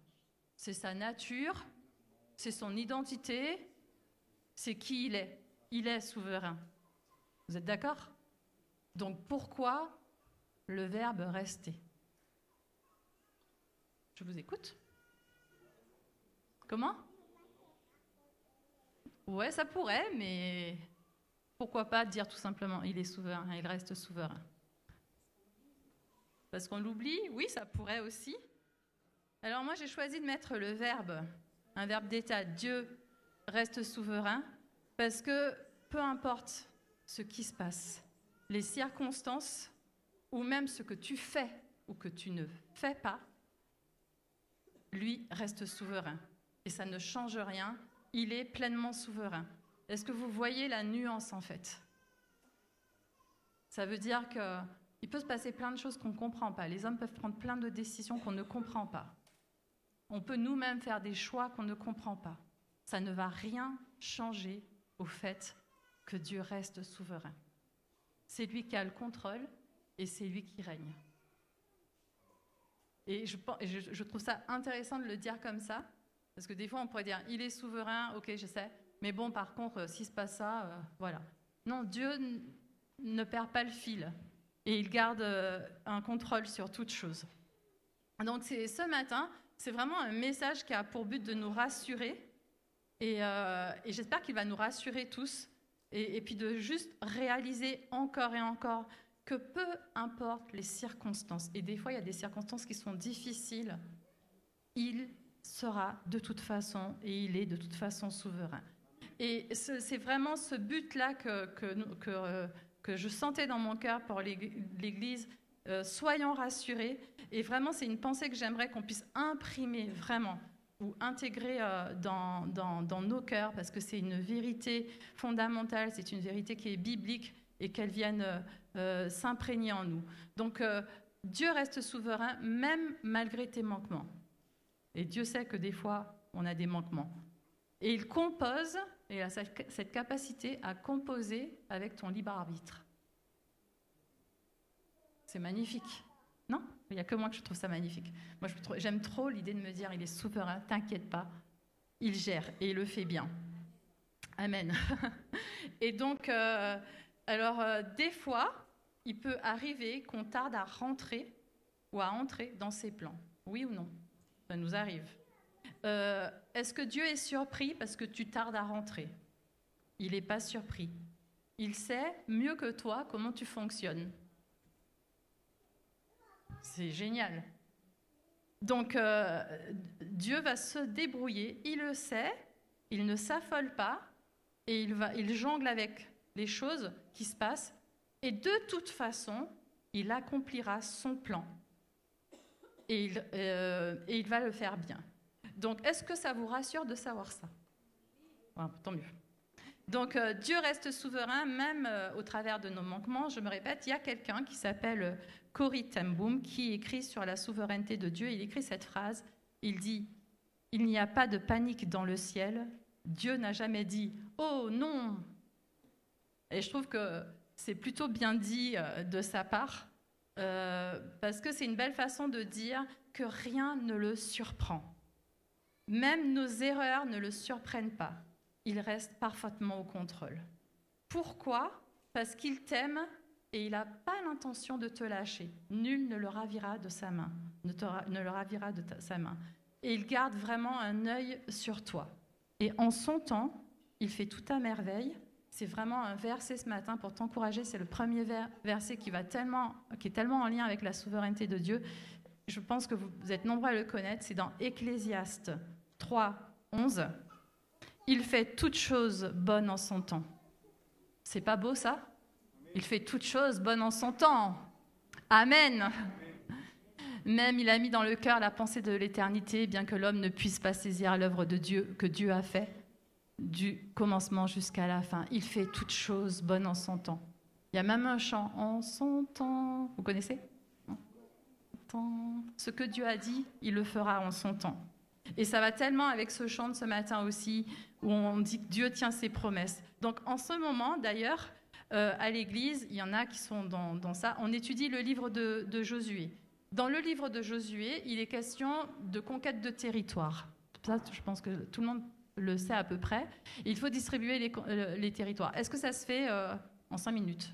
C'est sa nature, c'est son identité, c'est qui il est. Il est souverain. Vous êtes d'accord? Donc pourquoi le verbe rester? Je vous écoute. Comment? Ouais, ça pourrait, mais pourquoi pas dire tout simplement, il est souverain, il reste souverain. Parce qu'on l'oublie, oui, ça pourrait aussi. Alors moi, j'ai choisi de mettre le verbe, un verbe d'état, Dieu reste souverain, parce que peu importe ce qui se passe, les circonstances, ou même ce que tu fais ou que tu ne fais pas, lui reste souverain. Et ça ne change rien. Il est pleinement souverain. Est-ce que vous voyez la nuance en fait? Ça veut dire qu'il peut se passer plein de choses qu'on ne comprend pas. Les hommes peuvent prendre plein de décisions qu'on ne comprend pas. On peut nous-mêmes faire des choix qu'on ne comprend pas. Ça ne va rien changer au fait que Dieu reste souverain. C'est lui qui a le contrôle et c'est lui qui règne. Et je trouve ça intéressant de le dire comme ça, parce que des fois on pourrait dire, il est souverain, ok, je sais, mais bon, par contre, s'il se passe ça, voilà. Non, Dieu ne perd pas le fil, et il garde un contrôle sur toute chose. Donc ce matin, c'est vraiment un message qui a pour but de nous rassurer, et j'espère qu'il va nous rassurer tous, et puis de juste réaliser encore et encore que peu importe les circonstances, et des fois il y a des circonstances qui sont difficiles, il sera de toute façon, et il est de toute façon souverain. Et c'est vraiment ce but-là que je sentais dans mon cœur pour l'Église. Soyons rassurés, et vraiment c'est une pensée que j'aimerais qu'on puisse imprimer vraiment, ou intégrer dans nos cœurs, parce que c'est une vérité fondamentale, c'est une vérité qui est biblique, et qu'elle vienne s'imprégner en nous. Donc Dieu reste souverain, même malgré tes manquements. Et Dieu sait que des fois, on a des manquements. Et il compose, et il a cette capacité à composer avec ton libre arbitre. C'est magnifique. Non? Il n'y a que moi que je trouve ça magnifique. Moi, j'aime trop l'idée de me dire, il est souverain, t'inquiète pas, il gère, et il le fait bien. Amen. Et donc, des fois, il peut arriver qu'on tarde à rentrer ou à entrer dans ses plans. Oui ou non? Ça nous arrive. Est-ce que Dieu est surpris parce que tu tardes à rentrer? Il n'est pas surpris. Il sait mieux que toi comment tu fonctionnes. C'est génial. Donc, Dieu va se débrouiller, il le sait, il ne s'affole pas, et il jongle avec les choses qui se passent, et de toute façon, il accomplira son plan. Et il va le faire bien. Donc, est-ce que ça vous rassure de savoir ça? Voilà, tant mieux. Donc, Dieu reste souverain, même au travers de nos manquements. Je me répète, il y a quelqu'un qui s'appelle Corrie ten Boom, qui écrit sur la souveraineté de Dieu. Il écrit cette phrase, il dit « Il n'y a pas de panique dans le ciel. Dieu n'a jamais dit « Oh non !» Et je trouve que c'est plutôt bien dit de sa part, parce que c'est une belle façon de dire que rien ne le surprend. Même nos erreurs ne le surprennent pas. Il reste parfaitement au contrôle. Pourquoi? Parce qu'il t'aime et il n'a pas l'intention de te lâcher. Nul ne le ravira de sa main, ne le ravira de sa main. Et il garde vraiment un œil sur toi. Et en son temps, il fait tout à merveille. C'est vraiment un verset ce matin pour t'encourager. C'est le premier verset qui est tellement en lien avec la souveraineté de Dieu. Je pense que vous êtes nombreux à le connaître. C'est dans Ecclésiaste 3, 11. Il fait toutes choses bonnes en son temps. C'est pas beau ça? Il fait toutes choses bonnes en son temps. Amen. Même il a mis dans le cœur la pensée de l'éternité, bien que l'homme ne puisse pas saisir l'œuvre de Dieu que Dieu a fait, du commencement jusqu'à la fin. Il fait toutes choses bonnes en son temps. Il y a même un chant, en son temps. Vous connaissez? Ce que Dieu a dit, il le fera en son temps. Et ça va tellement avec ce chant de ce matin aussi, où on dit que Dieu tient ses promesses. Donc en ce moment, d'ailleurs, à l'Église, il y en a qui sont dans ça. On étudie le livre de Josué. Dans le livre de Josué, il est question de conquête de territoire. Ça, je pense que tout le monde le sait à peu près. Et il faut distribuer les territoires. Est-ce que ça se fait en 5 minutes?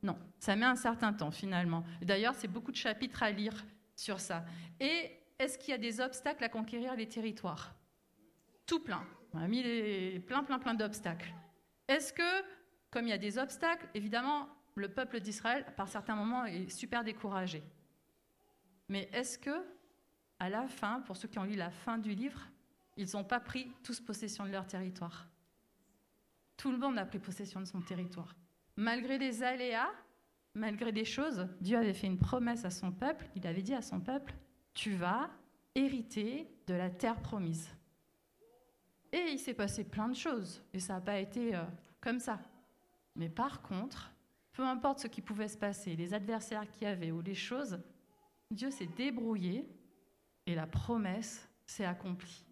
Non, ça met un certain temps finalement. D'ailleurs, c'est beaucoup de chapitres à lire sur ça. Et est-ce qu'il y a des obstacles à conquérir les territoires? Tout plein. On a mis plein d'obstacles. Est-ce que, comme il y a des obstacles, évidemment, le peuple d'Israël, par certains moments, est super découragé. Mais est-ce que, à la fin, pour ceux qui ont lu la fin du livre, ils n'ont pas pris tous possession de leur territoire? Tout le monde a pris possession de son territoire. Malgré les aléas, malgré des choses, Dieu avait fait une promesse à son peuple. Il avait dit à son peuple, tu vas hériter de la terre promise. Et il s'est passé plein de choses, et ça n'a pas été comme ça. Mais par contre, peu importe ce qui pouvait se passer, les adversaires qu'il y avait ou les choses, Dieu s'est débrouillé et la promesse s'est accomplie.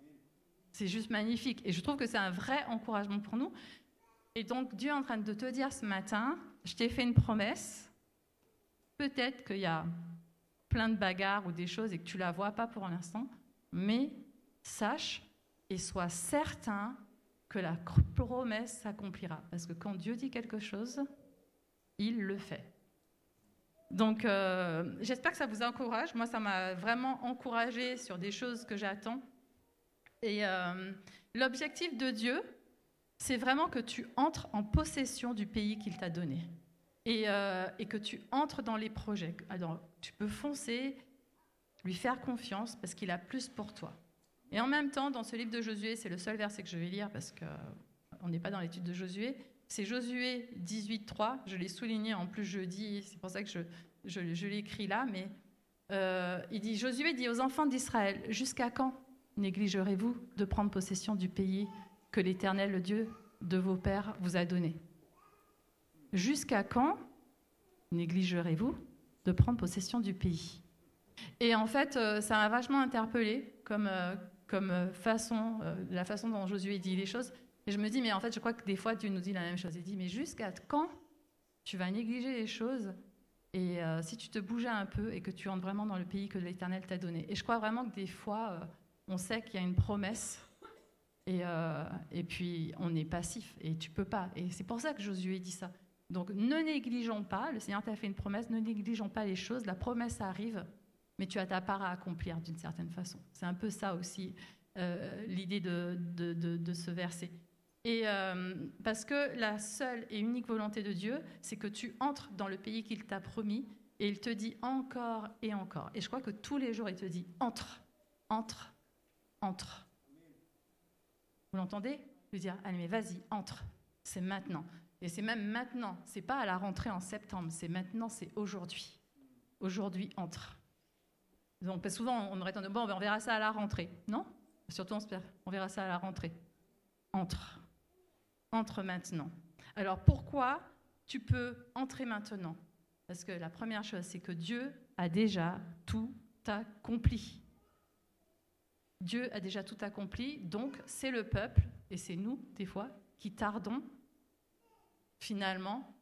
C'est juste magnifique. Et je trouve que c'est un vrai encouragement pour nous. Et donc, Dieu est en train de te dire ce matin, je t'ai fait une promesse. Peut-être qu'il y a plein de bagarres ou des choses et que tu ne la vois pas pour l'instant, mais sache et sois certain que la promesse s'accomplira. Parce que quand Dieu dit quelque chose, il le fait. Donc, j'espère que ça vous encourage. Moi, ça m'a vraiment encouragée sur des choses que j'attends. Et l'objectif de Dieu, c'est vraiment que tu entres en possession du pays qu'il t'a donné. Et que tu entres dans les projets. Alors, tu peux foncer, lui faire confiance, parce qu'il a plus pour toi. Et en même temps, dans ce livre de Josué, c'est le seul verset que je vais lire, parce qu'on n'est pas dans l'étude de Josué, c'est Josué 18:3, je l'ai souligné en plus jeudi, c'est pour ça que je l'ai écrit là, mais il dit, Josué dit aux enfants d'Israël, jusqu'à quand négligerez-vous de prendre possession du pays que l'Éternel, le Dieu de vos pères, vous a donné? Jusqu'à quand négligerez-vous de prendre possession du pays? Et en fait, ça m'a vachement interpellée comme façon, la façon dont Josué dit les choses. Et je me dis, mais en fait, je crois que des fois, Dieu nous dit la même chose. Il dit, mais jusqu'à quand tu vas négliger les choses et si tu te bougeais un peu et que tu entres vraiment dans le pays que l'Éternel t'a donné. Et je crois vraiment que des fois, on sait qu'il y a une promesse et puis on est passif et tu peux pas. Et c'est pour ça que Josué dit ça. Donc ne négligeons pas, le Seigneur t'a fait une promesse, ne négligeons pas les choses, la promesse arrive, mais tu as ta part à accomplir d'une certaine façon. C'est un peu ça aussi l'idée de ce verset. Et parce que la seule et unique volonté de Dieu, c'est que tu entres dans le pays qu'il t'a promis et il te dit encore et encore. Et je crois que tous les jours, il te dit entre, entre, entre. Vous l'entendez? Lui dire, allez mais vas-y, entre, c'est maintenant. Et c'est même maintenant, c'est pas à la rentrée en septembre, c'est maintenant, c'est aujourd'hui. Aujourd'hui, entre. Donc parce que souvent, on aurait tendance, bon, on verra ça à la rentrée. Non? Surtout, on verra ça à la rentrée. Entre. Entre maintenant. Alors pourquoi tu peux entrer maintenant? Parce que la première chose, c'est que Dieu a déjà tout accompli. Dieu a déjà tout accompli, donc c'est le peuple, et c'est nous, des fois, qui tardons finalement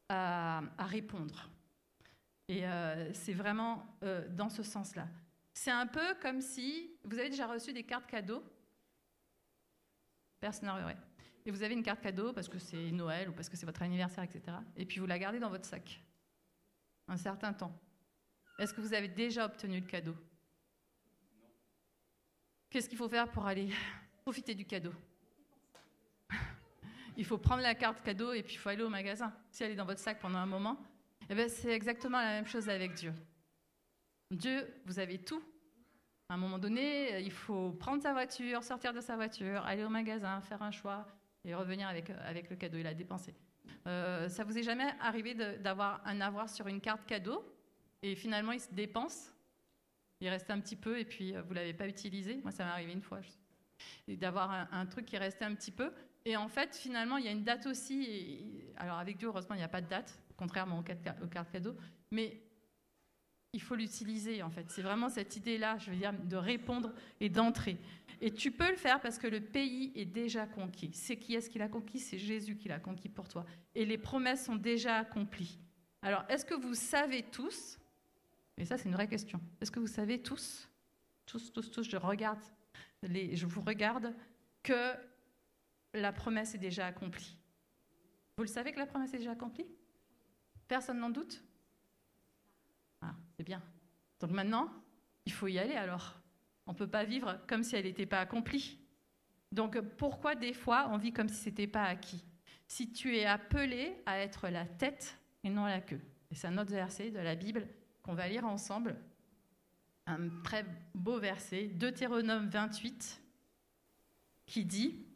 à répondre. Et c'est vraiment dans ce sens-là. C'est un peu comme si vous avez déjà reçu des cartes cadeaux. Personne n'en aurait. Et vous avez une carte cadeau parce que c'est Noël ou parce que c'est votre anniversaire, etc. Et puis vous la gardez dans votre sac un certain temps. Est-ce que vous avez déjà obtenu le cadeau? Qu'est-ce qu'il faut faire pour aller profiter du cadeau? Il faut prendre la carte cadeau et puis il faut aller au magasin. Si elle est dans votre sac pendant un moment, eh bien c'est exactement la même chose avec Dieu. Dieu, vous avez tout. À un moment donné, il faut prendre sa voiture, sortir de sa voiture, aller au magasin, faire un choix et revenir avec le cadeau et la dépenser. Ça vous est jamais arrivé d'avoir un avoir sur une carte cadeau et finalement il se dépense, il reste un petit peu et puis vous ne l'avez pas utilisé? Moi ça m'est arrivé une fois, d'avoir un truc qui restait un petit peu. Et en fait, finalement, il y a une date aussi. Alors, avec Dieu, heureusement, il n'y a pas de date, contrairement aux cartes cadeaux. Mais il faut l'utiliser, en fait. C'est vraiment cette idée-là, je veux dire, de répondre et d'entrer. Et tu peux le faire parce que le pays est déjà conquis. C'est qui est-ce qu'il a conquis? C'est Jésus qui l'a conquis pour toi. Et les promesses sont déjà accomplies. Alors, est-ce que vous savez tous, et ça, c'est une vraie question, est-ce que vous savez tous, je vous regarde, que la promesse est déjà accomplie? Vous le savez que la promesse est déjà accomplie? Personne n'en doute? Ah, c'est bien. Donc maintenant, il faut y aller alors. On ne peut pas vivre comme si elle n'était pas accomplie. Donc pourquoi des fois on vit comme si ce n'était pas acquis? Si tu es appelé à être la tête et non la queue. Et c'est un autre verset de la Bible qu'on va lire ensemble. Un très beau verset, Deutéronome 28, qui dit: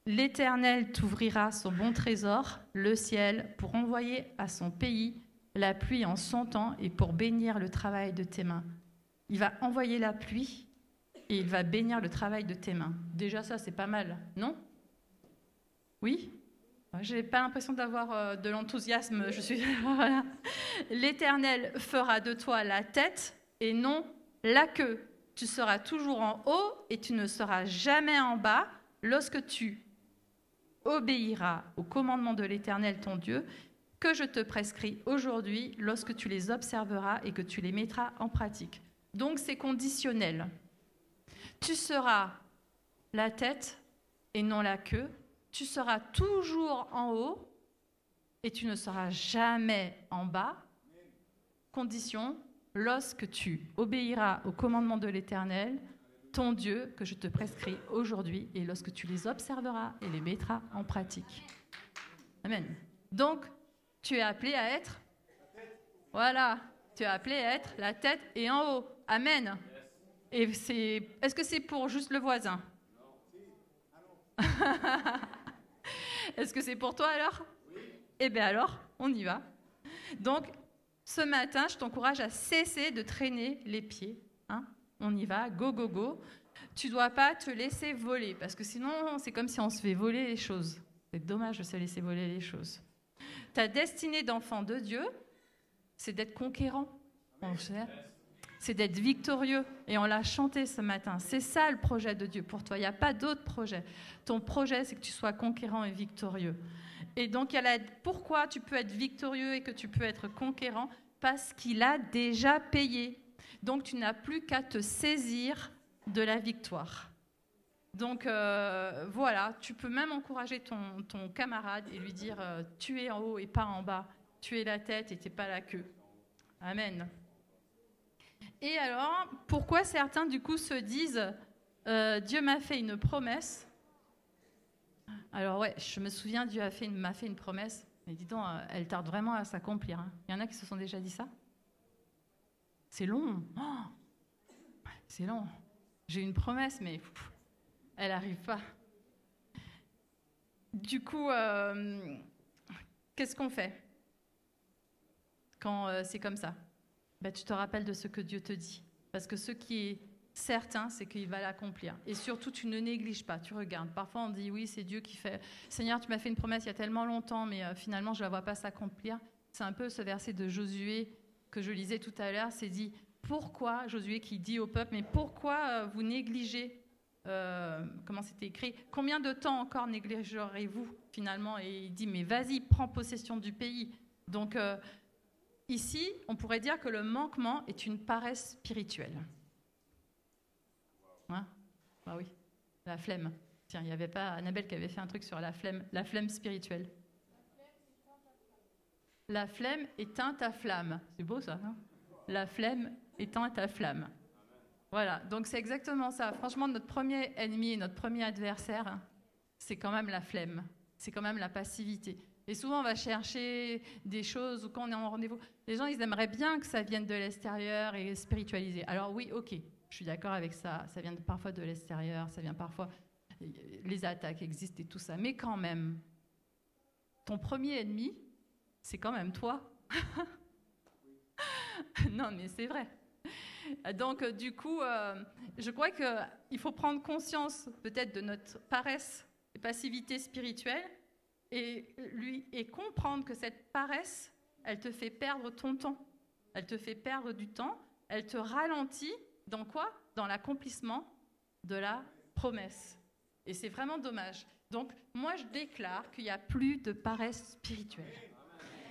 l'Éternel t'ouvrira son bon trésor, le ciel, pour envoyer à son pays la pluie en son temps et pour bénir le travail de tes mains. Il va envoyer la pluie et il va bénir le travail de tes mains. Déjà ça, c'est pas mal, non? Oui? J'ai pas l'impression d'avoir de l'enthousiasme. Voilà. L'Éternel fera de toi la tête et non la queue. Tu seras toujours en haut et tu ne seras jamais en bas lorsque tu obéiras au commandement de l'Éternel ton Dieu que je te prescris aujourd'hui lorsque tu les observeras et que tu les mettras en pratique. Donc c'est conditionnel. Tu seras la tête et non la queue. Tu seras toujours en haut et tu ne seras jamais en bas. Condition, lorsque tu obéiras au commandement de l'Éternel, ton Dieu, que je te prescris aujourd'hui, et lorsque tu les observeras et les mettras en pratique. Amen. Donc, tu es appelé à être, voilà, tu es appelé à être la tête et en haut. Amen. Et est-ce que c'est pour juste le voisin? Est-ce que c'est pour toi alors? Eh bien alors, on y va. Donc, ce matin, je t'encourage à cesser de traîner les pieds. Hein? On y va, go, go, go. Tu ne dois pas te laisser voler, parce que sinon, c'est comme si on se fait voler les choses. C'est dommage de se laisser voler les choses. Ta destinée d'enfant de Dieu, c'est d'être conquérant. C'est d'être victorieux. Et on l'a chanté ce matin. C'est ça le projet de Dieu pour toi. Il n'y a pas d'autre projet. Ton projet, c'est que tu sois conquérant et victorieux. Et donc, pourquoi tu peux être victorieux et que tu peux être conquérant? Parce qu'il a déjà payé. Donc, tu n'as plus qu'à te saisir de la victoire. Donc, voilà, tu peux même encourager ton camarade et lui dire tu es en haut et pas en bas. Tu es la tête et tu n'es pas la queue. Amen. Et alors, pourquoi certains, du coup, se disent Dieu m'a fait une promesse. Alors, ouais, je me souviens, Dieu m'a fait une promesse. Mais dis donc, elle tarde vraiment à s'accomplir. Hein. Il y en a qui se sont déjà dit ça? C'est long. Oh, c'est long. J'ai une promesse, mais elle n'arrive pas. Du coup, qu'est-ce qu'on fait quand c'est comme ça? Ben, tu te rappelles de ce que Dieu te dit. Parce que ce qui est certain, c'est qu'il va l'accomplir. Et surtout, tu ne négliges pas, tu regardes. Parfois, on dit, oui, c'est Dieu qui fait... Seigneur, tu m'as fait une promesse il y a tellement longtemps, mais finalement, je ne la vois pas s'accomplir. C'est un peu ce verset de Josué que je lisais tout à l'heure. C'est dit, pourquoi, Josué qui dit au peuple, mais pourquoi vous négligez comment c'était écrit? Combien de temps encore négligerez-vous, finalement? Et il dit, mais vas-y, prends possession du pays. Donc, ici, on pourrait dire que le manquement est une paresse spirituelle. Hein? Ah oui, la flemme. Tiens, il n'y avait pas Annabelle qui avait fait un truc sur la flemme spirituelle. La flemme éteint ta flamme. C'est beau ça, hein? La flemme éteint ta flamme. Voilà, donc c'est exactement ça. Franchement, notre premier ennemi, notre premier adversaire, c'est quand même la flemme. C'est quand même la passivité. Et souvent, on va chercher des choses, ou quand on est en rendez-vous, les gens, ils aimeraient bien que ça vienne de l'extérieur et spiritualisé. Alors oui, ok, je suis d'accord avec ça. Ça vient parfois de l'extérieur, ça vient parfois... Les attaques existent et tout ça. Mais quand même, ton premier ennemi, c'est quand même toi. Non, mais c'est vrai. Donc, du coup, je crois qu'il faut prendre conscience peut-être de notre paresse et passivité spirituelle et comprendre que cette paresse, elle te fait perdre ton temps. Elle te fait perdre du temps. Elle te ralentit dans quoi? Dans l'accomplissement de la promesse. Et c'est vraiment dommage. Donc, moi, je déclare qu'il n'y a plus de paresse spirituelle.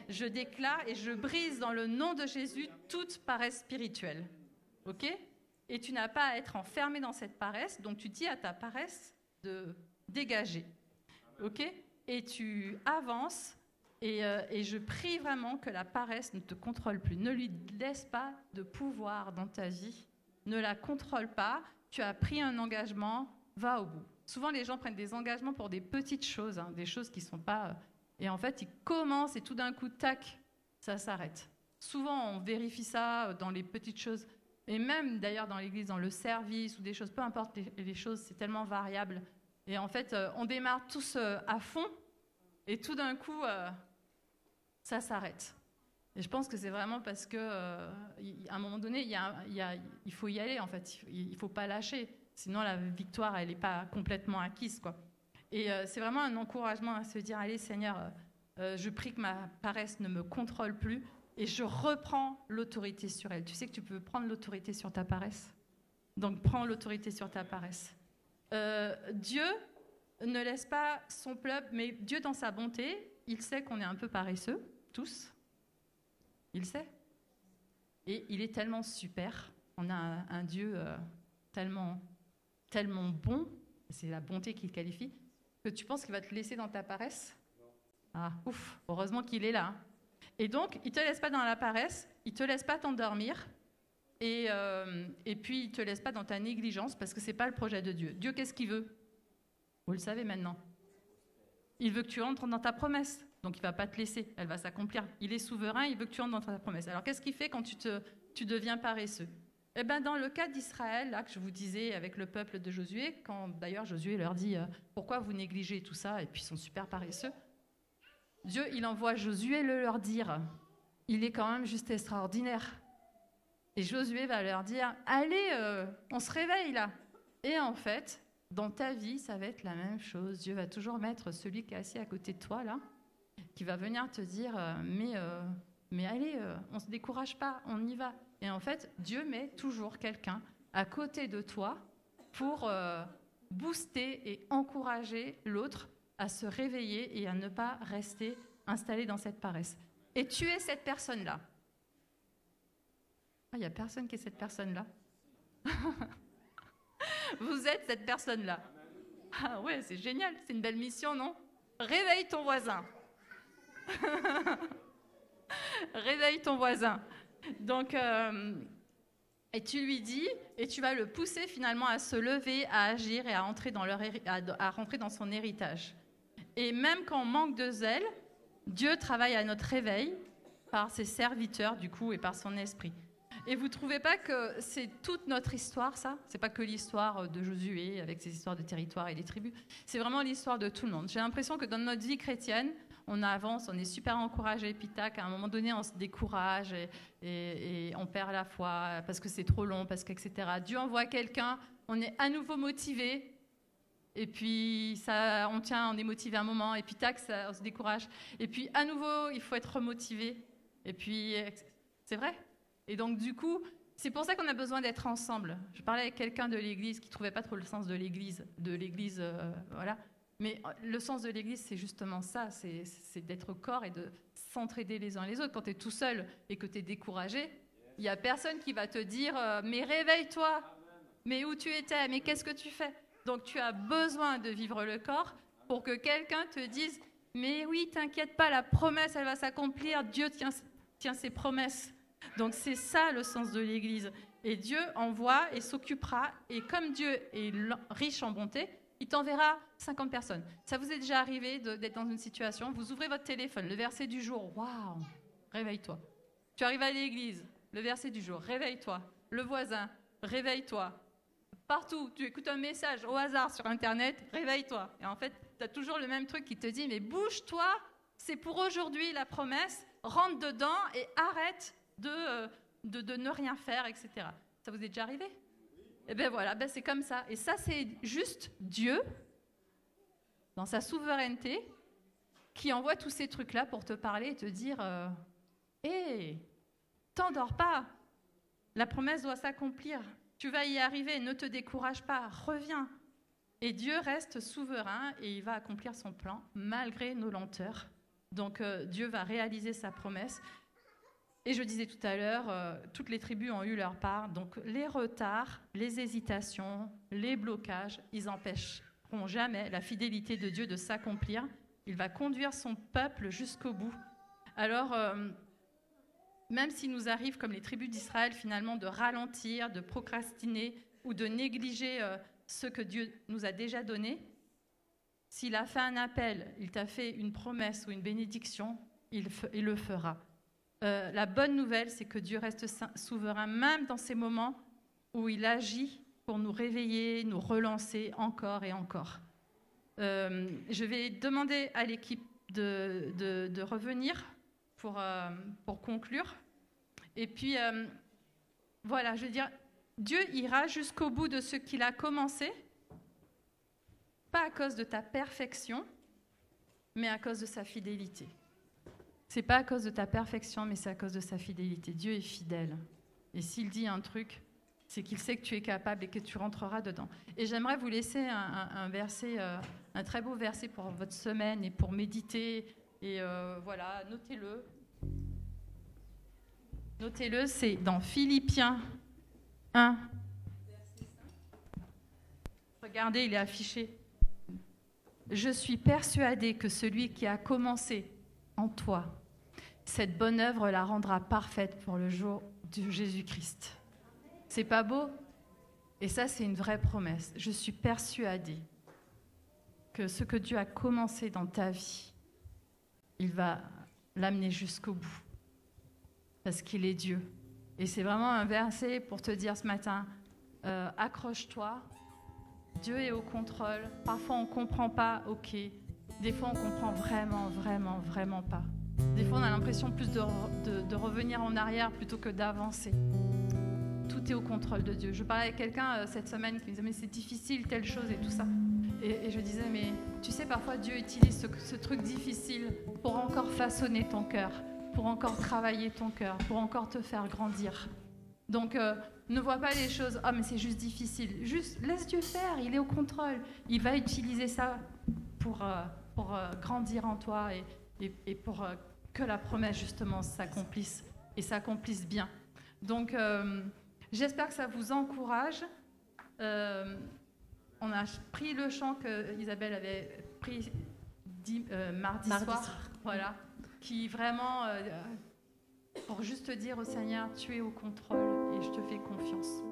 Je déclare et je brise dans le nom de Jésus toute paresse spirituelle. Ok? Et tu n'as pas à être enfermé dans cette paresse, donc tu dis à ta paresse de dégager. Ok? Et tu avances, et je prie vraiment que la paresse ne te contrôle plus. Ne lui laisse pas de pouvoir dans ta vie. Ne la contrôle pas. Tu as pris un engagement, va au bout. Souvent, les gens prennent des engagements pour des petites choses, hein, des choses qui ne sont pas... Et en fait, ils commencent et tout d'un coup, tac, ça s'arrête. Souvent, on vérifie ça dans les petites choses. Et même, d'ailleurs, dans l'église, dans le service ou des choses, peu importe les choses, c'est tellement variable. Et en fait, on démarre tous à fond et tout d'un coup, ça s'arrête. Et je pense que c'est vraiment parce qu'à un moment donné, il faut y aller, en fait. Il ne faut pas lâcher. Sinon, la victoire, elle n'est pas complètement acquise, quoi. Et c'est vraiment un encouragement à se dire, allez Seigneur, je prie que ma paresse ne me contrôle plus et je reprends l'autorité sur elle. Tu sais que tu peux prendre l'autorité sur ta paresse. Donc prends l'autorité sur ta paresse. Dieu ne laisse pas son peuple, mais Dieu dans sa bonté, il sait qu'on est un peu paresseux. tous. Il le sait. Et il est tellement super. On a un Dieu tellement bon, c'est la bonté qui le qualifie, que tu penses qu'il va te laisser dans ta paresse? Ah, ouf, heureusement qu'il est là. Hein. Et donc, il ne te laisse pas dans la paresse, il ne te laisse pas t'endormir, et puis il ne te laisse pas dans ta négligence, parce que ce n'est pas le projet de Dieu. Dieu, qu'est-ce qu'il veut? Vous le savez maintenant. Il veut que tu entres dans ta promesse, donc il ne va pas te laisser, elle va s'accomplir. Il est souverain, il veut que tu entres dans ta promesse. Alors, qu'est-ce qu'il fait quand tu deviens paresseux? Eh bien, dans le cas d'Israël, là, que je vous disais avec le peuple de Josué, quand d'ailleurs Josué leur dit « Pourquoi vous négligez tout ça ?» et puis ils sont super paresseux, Dieu, il envoie Josué leur dire « Il est quand même juste extraordinaire. » Et Josué va leur dire « Allez, on se réveille là !» Et en fait, dans ta vie, ça va être la même chose. Dieu va toujours mettre celui qui est assis à côté de toi, là, qui va venir te dire « Mais allez, on ne se décourage pas, on y va. » Et en fait, Dieu met toujours quelqu'un à côté de toi pour booster et encourager l'autre à se réveiller et à ne pas rester installé dans cette paresse. Et tu es cette personne-là. Il n'y a personne qui est cette personne-là. Vous êtes cette personne-là. Ah ouais, c'est génial, c'est une belle mission, non? Réveille ton voisin. Réveille ton voisin. Donc, et tu lui dis, et tu vas le pousser finalement à se lever, à agir et à rentrer dans son héritage. Et même quand on manque de zèle, Dieu travaille à notre réveil par ses serviteurs du coup et par son esprit. Et vous ne trouvez pas que c'est toute notre histoire, ça? C'est pas que l'histoire de Josué avec ses histoires de territoire et des tribus. C'est vraiment l'histoire de tout le monde. J'ai l'impression que dans notre vie chrétienne, on avance, on est super encouragé, puis tac, à un moment donné, on se décourage et on perd la foi parce que c'est trop long, parce que, etc. Dieu envoie quelqu'un, on est à nouveau motivé, et puis ça, on est motivé un moment, et puis tac, on se décourage. Et puis à nouveau, il faut être remotivé. Et puis, c'est vrai. Et donc du coup, c'est pour ça qu'on a besoin d'être ensemble. Je parlais avec quelqu'un de l'Église qui ne trouvait pas trop le sens de l'Église, voilà. Mais le sens de l'Église, c'est justement ça, c'est d'être corps et de s'entraider les uns les autres. Quand tu es tout seul et que tu es découragé, il n'y a personne qui va te dire « Mais réveille-toi, mais où tu étais, mais qu'est-ce que tu fais ?» Donc tu as besoin de vivre le corps pour que quelqu'un te dise « Mais oui, t'inquiète pas, la promesse, elle va s'accomplir, Dieu tient ses promesses. » Donc c'est ça le sens de l'Église. Et Dieu envoie et s'occupera, et comme Dieu est riche en bonté, il t'enverra 50 personnes. Ça vous est déjà arrivé d'être dans une situation, vous ouvrez votre téléphone, le verset du jour, waouh, réveille-toi. Tu arrives à l'église, le verset du jour, réveille-toi. Le voisin, réveille-toi. Partout, tu écoutes un message au hasard sur Internet, réveille-toi. Et en fait, tu as toujours le même truc qui te dit, mais bouge-toi, c'est pour aujourd'hui la promesse, rentre dedans et arrête de ne rien faire, etc. Ça vous est déjà arrivé ? Eh bien voilà, c'est comme ça. Et ça, c'est juste Dieu, dans sa souveraineté, qui envoie tous ces trucs-là pour te parler et te dire hé, t'endors pas, la promesse doit s'accomplir, tu vas y arriver, ne te décourage pas, reviens. Et Dieu reste souverain et il va accomplir son plan malgré nos lenteurs. Donc Dieu va réaliser sa promesse. Et je disais tout à l'heure, toutes les tribus ont eu leur part. Donc les retards, les hésitations, les blocages, ils n'empêcheront jamais la fidélité de Dieu de s'accomplir. Il va conduire son peuple jusqu'au bout. Alors, même s'il nous arrive, comme les tribus d'Israël, finalement, de ralentir, de procrastiner ou de négliger ce que Dieu nous a déjà donné, s'il a fait un appel, il t'a fait une promesse ou une bénédiction, il le fera. La bonne nouvelle, c'est que Dieu reste souverain, même dans ces moments où il agit pour nous réveiller, nous relancer encore et encore. Je vais demander à l'équipe de revenir pour conclure. Et puis, voilà, je veux dire, Dieu ira jusqu'au bout de ce qu'il a commencé, pas à cause de ta perfection, mais à cause de sa fidélité. C'est pas à cause de ta perfection, mais c'est à cause de sa fidélité. Dieu est fidèle. Et s'il dit un truc, c'est qu'il sait que tu es capable et que tu rentreras dedans. Et j'aimerais vous laisser un verset, un très beau verset pour votre semaine et pour méditer. Et voilà, notez-le. Notez-le, c'est dans Philippiens 1. Regardez, il est affiché. Je suis persuadée que celui qui a commencé en toi, cette bonne œuvre la rendra parfaite pour le jour de Jésus-Christ. C'est pas beau? Et ça, c'est une vraie promesse. Je suis persuadée que ce que Dieu a commencé dans ta vie, il va l'amener jusqu'au bout. Parce qu'il est Dieu. Et c'est vraiment un verset pour te dire ce matin, accroche-toi, Dieu est au contrôle. Parfois, on ne comprend pas, ok. Des fois, on comprend vraiment, vraiment, vraiment pas. Des fois, on a l'impression plus de revenir en arrière plutôt que d'avancer. Tout est au contrôle de Dieu. Je parlais avec quelqu'un cette semaine qui me disait, mais c'est difficile, telle chose et tout ça. Et je disais, mais tu sais, parfois, Dieu utilise ce truc difficile pour encore façonner ton cœur, pour encore travailler ton cœur, pour encore te faire grandir. Donc, ne vois pas les choses, ah mais c'est juste difficile. Juste laisse Dieu faire, il est au contrôle. Il va utiliser ça pour grandir en toi et pour que la promesse justement s'accomplisse et s'accomplisse bien. Donc j'espère que ça vous encourage. On a pris le chant que Isabelle avait pris mardi soir. Voilà, qui vraiment pour juste dire au Seigneur, tu es au contrôle et je te fais confiance.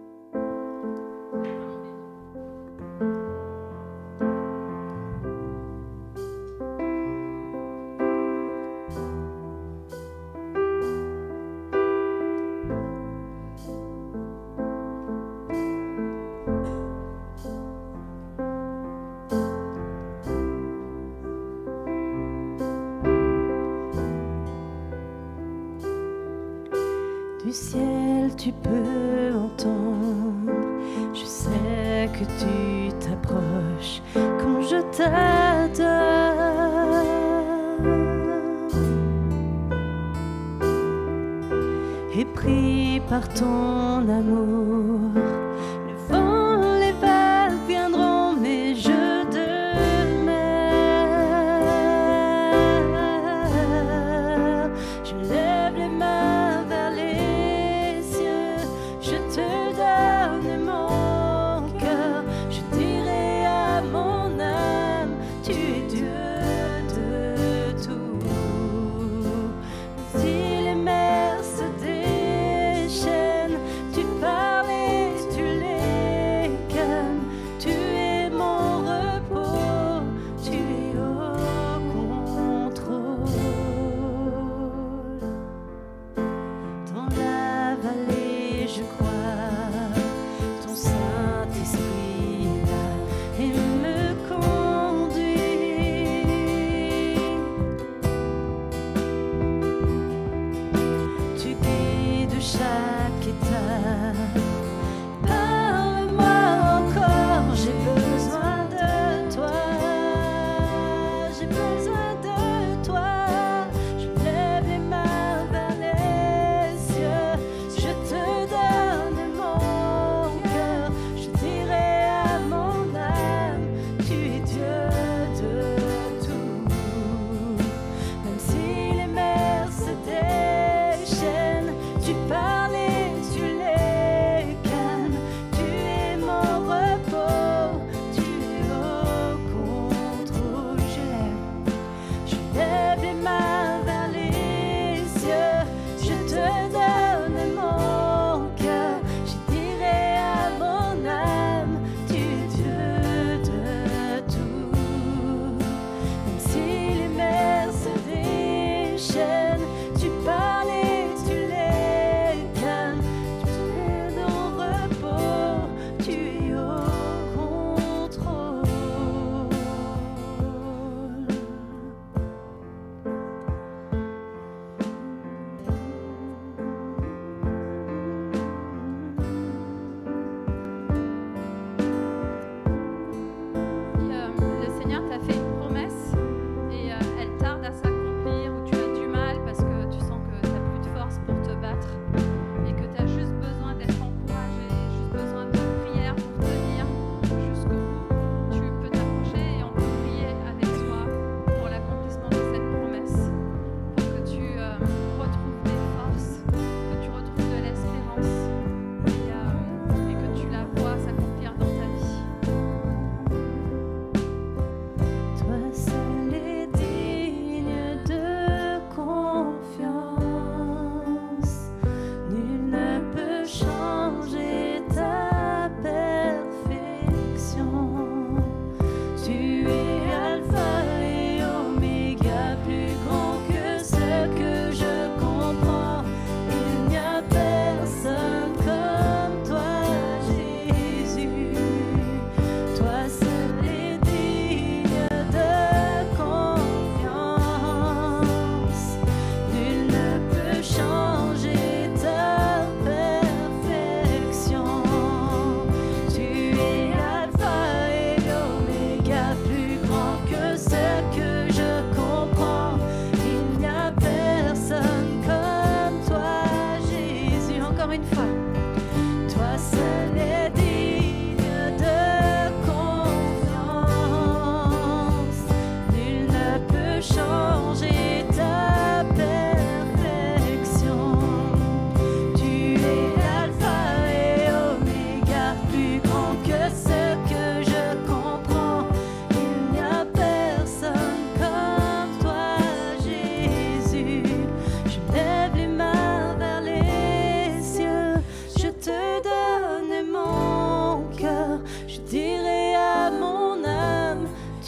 Du ciel tu peux entendre, je sais que tu t'approches quand je t'adore. Et pris par ton amour, le vent, les vagues viendront, mais je demeure. Je lève les mains vers les cieux, je te donne mon cœur, je dirai à mon âme, tu es Dieu de tout. Si les mers se déchaînent, tu parles et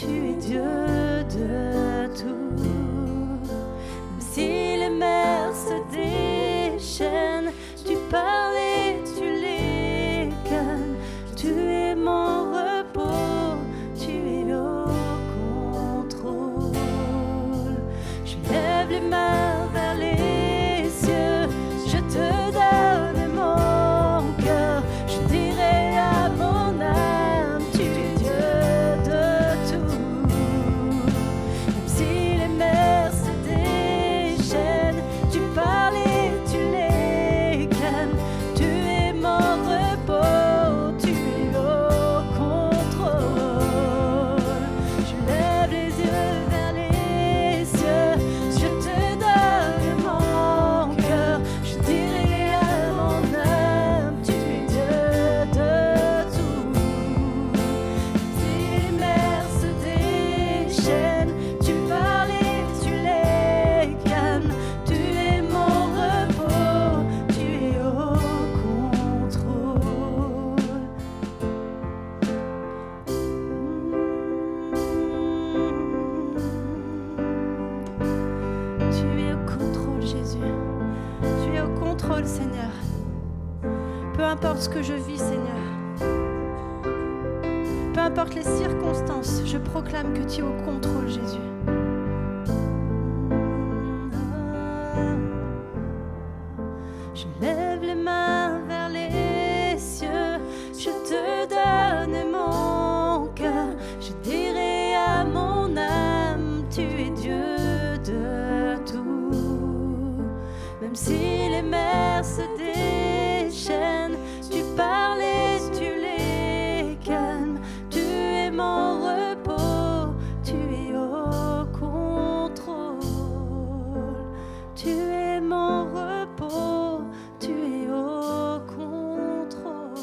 tu es Dieu de tout. Même si les mers se déchaînent, tu parles et tu les calmes. Tu es mon repos, tu es au contrôle. Je lève les mains vers les cieux, je te donne mon cœur. Je dirai à mon âme, tu es Dieu de tout. Même si les mers se déchaînent, tu parles et tu les calmes. Tu es mon repos, tu es au contrôle. Je lève les yeux vers les cieux, je te donne mon cœur. Je dirai à mon âme, tu es Dieu de tout. Si les mers se déchaînent, tu parles et tu les calmes. Tu es mon repos, tu es au contrôle. Tu es au contrôle, Jésus. Tu es au contrôle, Seigneur. Peu importe ce que je vis, Seigneur. Peu importe les circonstances, je proclame que tu es au contrôle, Jésus. Je lève les mains vers les cieux, je te donne mon cœur. Je dirai à mon âme, tu es Dieu de tout. Même si les mers se déchaînent, tu parles et tu les calmes. Tu es mon repos, tu es au contrôle. Tu es mon repos, tu es au contrôle.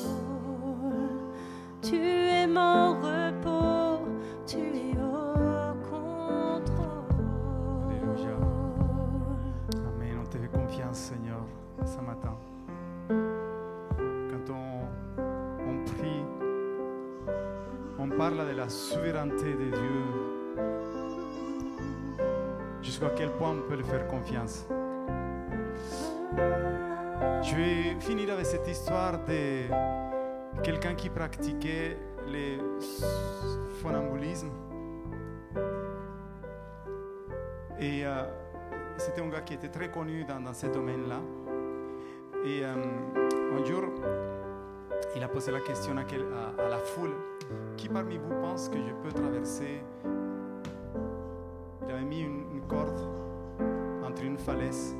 Tu es mon repos, tu es au contrôle. Alléluia. Amen. On te fait confiance, Seigneur, ce matin. Quand on prie, on parle de la souveraineté de Dieu. Jusqu'à quel point on peut lui faire confiance. Je vais finir avec cette histoire de quelqu'un qui pratiquait le funambulisme. Et c'était un gars qui était très connu dans ce domaine-là. Et un jour, il a posé la question à la foule: qui parmi vous pense que je peux traverser? Il avait mis une corde entre une falaise.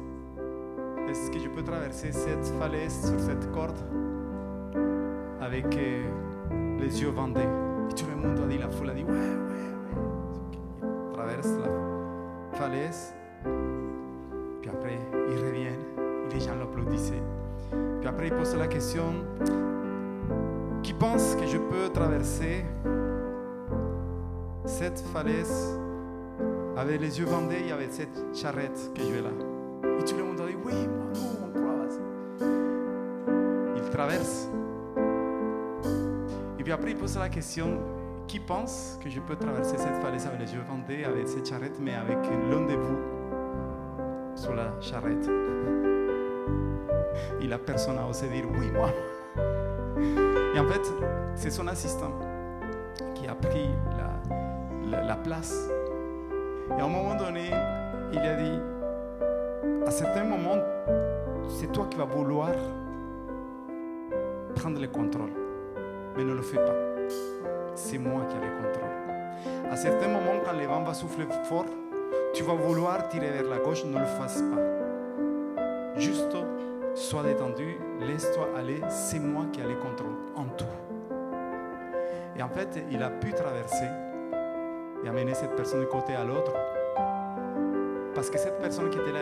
Est-ce que je peux traverser cette falaise sur cette corde avec les yeux bandés? Et tout le monde a dit, la foule a dit, ouais. Il traverse la falaise. Puis après, il revient. Et les gens l'applaudissaient. Puis après, il pose la question: qui pense que je peux traverser cette falaise avec les yeux bandés et avec cette charrette que je vais là? Et tout le monde a dit, oui, moi, nous, on croit. Il traverse. Et puis après, il pose la question: qui pense que je peux traverser cette falaise avec les yeux bandés, avec cette charrette, mais avec l'un de vous sur la charrette? Et la personne a osé dire, oui, moi. Et en fait, c'est son assistant qui a pris la place. Et à un moment donné, il a dit, à certains moments, c'est toi qui vas vouloir prendre le contrôle. Mais ne le fais pas. C'est moi qui ai le contrôle. À certains moments, quand le vent va souffler fort, tu vas vouloir tirer vers la gauche, ne le fasses pas. Juste, sois détendu, laisse-toi aller, c'est moi qui ai le contrôle en tout. Et en fait, il a pu traverser et amener cette personne du côté à l'autre. Parce que cette personne qui était là,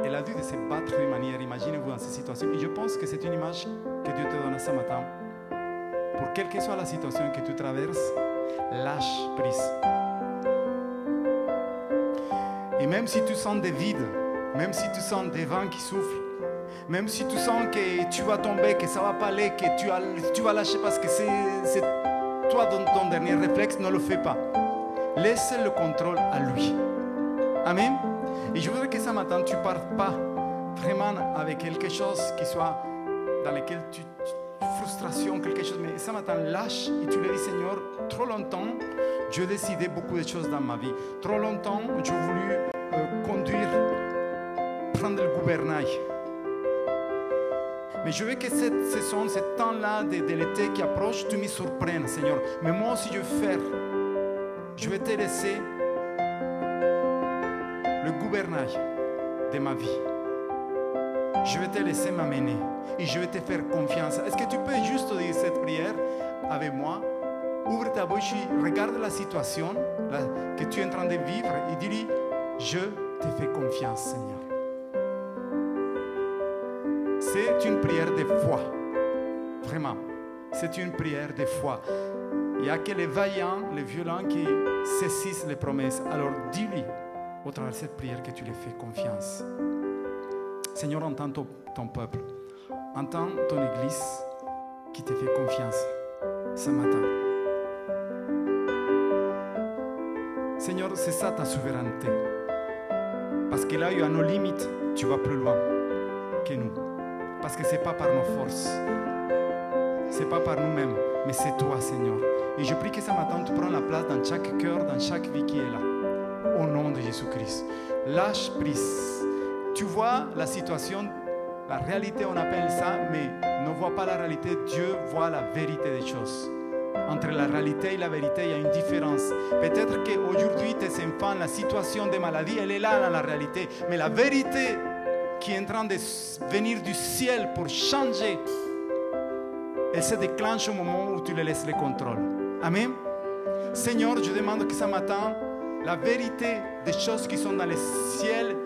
elle a dû de se battre d'une manière, imaginez-vous dans cette situation. Et je pense que c'est une image que Dieu te donne ce matin. Pour quelle que soit la situation que tu traverses, lâche prise. Et même si tu sens des vides, même si tu sens des vents qui soufflent, même si tu sens que tu vas tomber, que ça ne va pas aller, que tu vas lâcher parce que c'est toi ton dernier réflexe, ne le fais pas. Laisse le contrôle à lui. Amen. Et je voudrais que ce matin, tu ne partes pas vraiment avec quelque chose qui soit dans lequel frustration, quelque chose, mais ce matin, lâche et tu le dis, Seigneur, trop longtemps, j'ai décidé beaucoup de choses dans ma vie. Trop longtemps, j'ai voulu conduire, prendre le gouvernail. Mais je veux que cette saison, ce temps-là de l'été qui approche, tu me surprennes, Seigneur. Mais moi aussi, je vais faire. Je vais te laisser le gouvernail de ma vie. Je vais te laisser m'amener et je vais te faire confiance. Est-ce que tu peux juste dire cette prière avec moi? Ouvre ta bouche, regarde la situation que tu es en train de vivre et dis-lui, je te fais confiance, Seigneur. C'est une prière de foi. Vraiment, c'est une prière de foi. Il n'y a que les vaillants, les violents qui saisissent les promesses. Alors dis-lui au travers de cette prière que tu lui fais confiance. Seigneur, entends ton peuple. Entends ton Église qui te fait confiance ce matin. Seigneur, c'est ça ta souveraineté. Parce que là, il y a nos limites, tu vas plus loin que nous. Parce que ce n'est pas par nos forces, ce n'est pas par nous-mêmes, mais c'est toi, Seigneur. Et je prie que ce matin, tu prends la place dans chaque cœur, dans chaque vie qui est là. Au nom de Jésus-Christ. Lâche prise. Tu vois la situation, la réalité, on appelle ça, mais ne vois pas la réalité. Dieu voit la vérité des choses. Entre la réalité et la vérité, il y a une différence. Peut-être qu'aujourd'hui, tes enfants, la situation de maladie, elle est là dans la réalité. Mais la vérité qui est en train de venir du ciel pour changer, elle se déclenche au moment où tu les laisses le contrôle. Amen. Seigneur, je demande que ce matin, la vérité des choses qui sont dans le ciel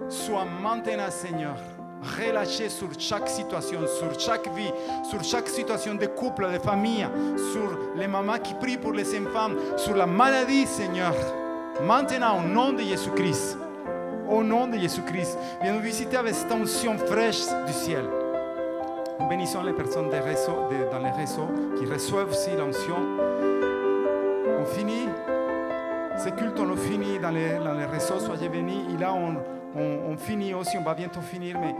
soit maintenant, Seigneur, relâchée sur chaque situation, sur chaque vie, sur chaque situation de couple, de famille, sur les mamans qui prient pour les enfants, sur la maladie, Seigneur. Maintenant, au nom de Jésus-Christ. Au nom de Jésus-Christ, viens nous visiter avec cette onction fraîche du ciel. Nous bénissons les personnes dans les réseaux qui reçoivent aussi l'onction. On finit, ce culte, on le finit dans les réseaux, soyez bénis. Et là, on finit aussi, on va bientôt finir, mais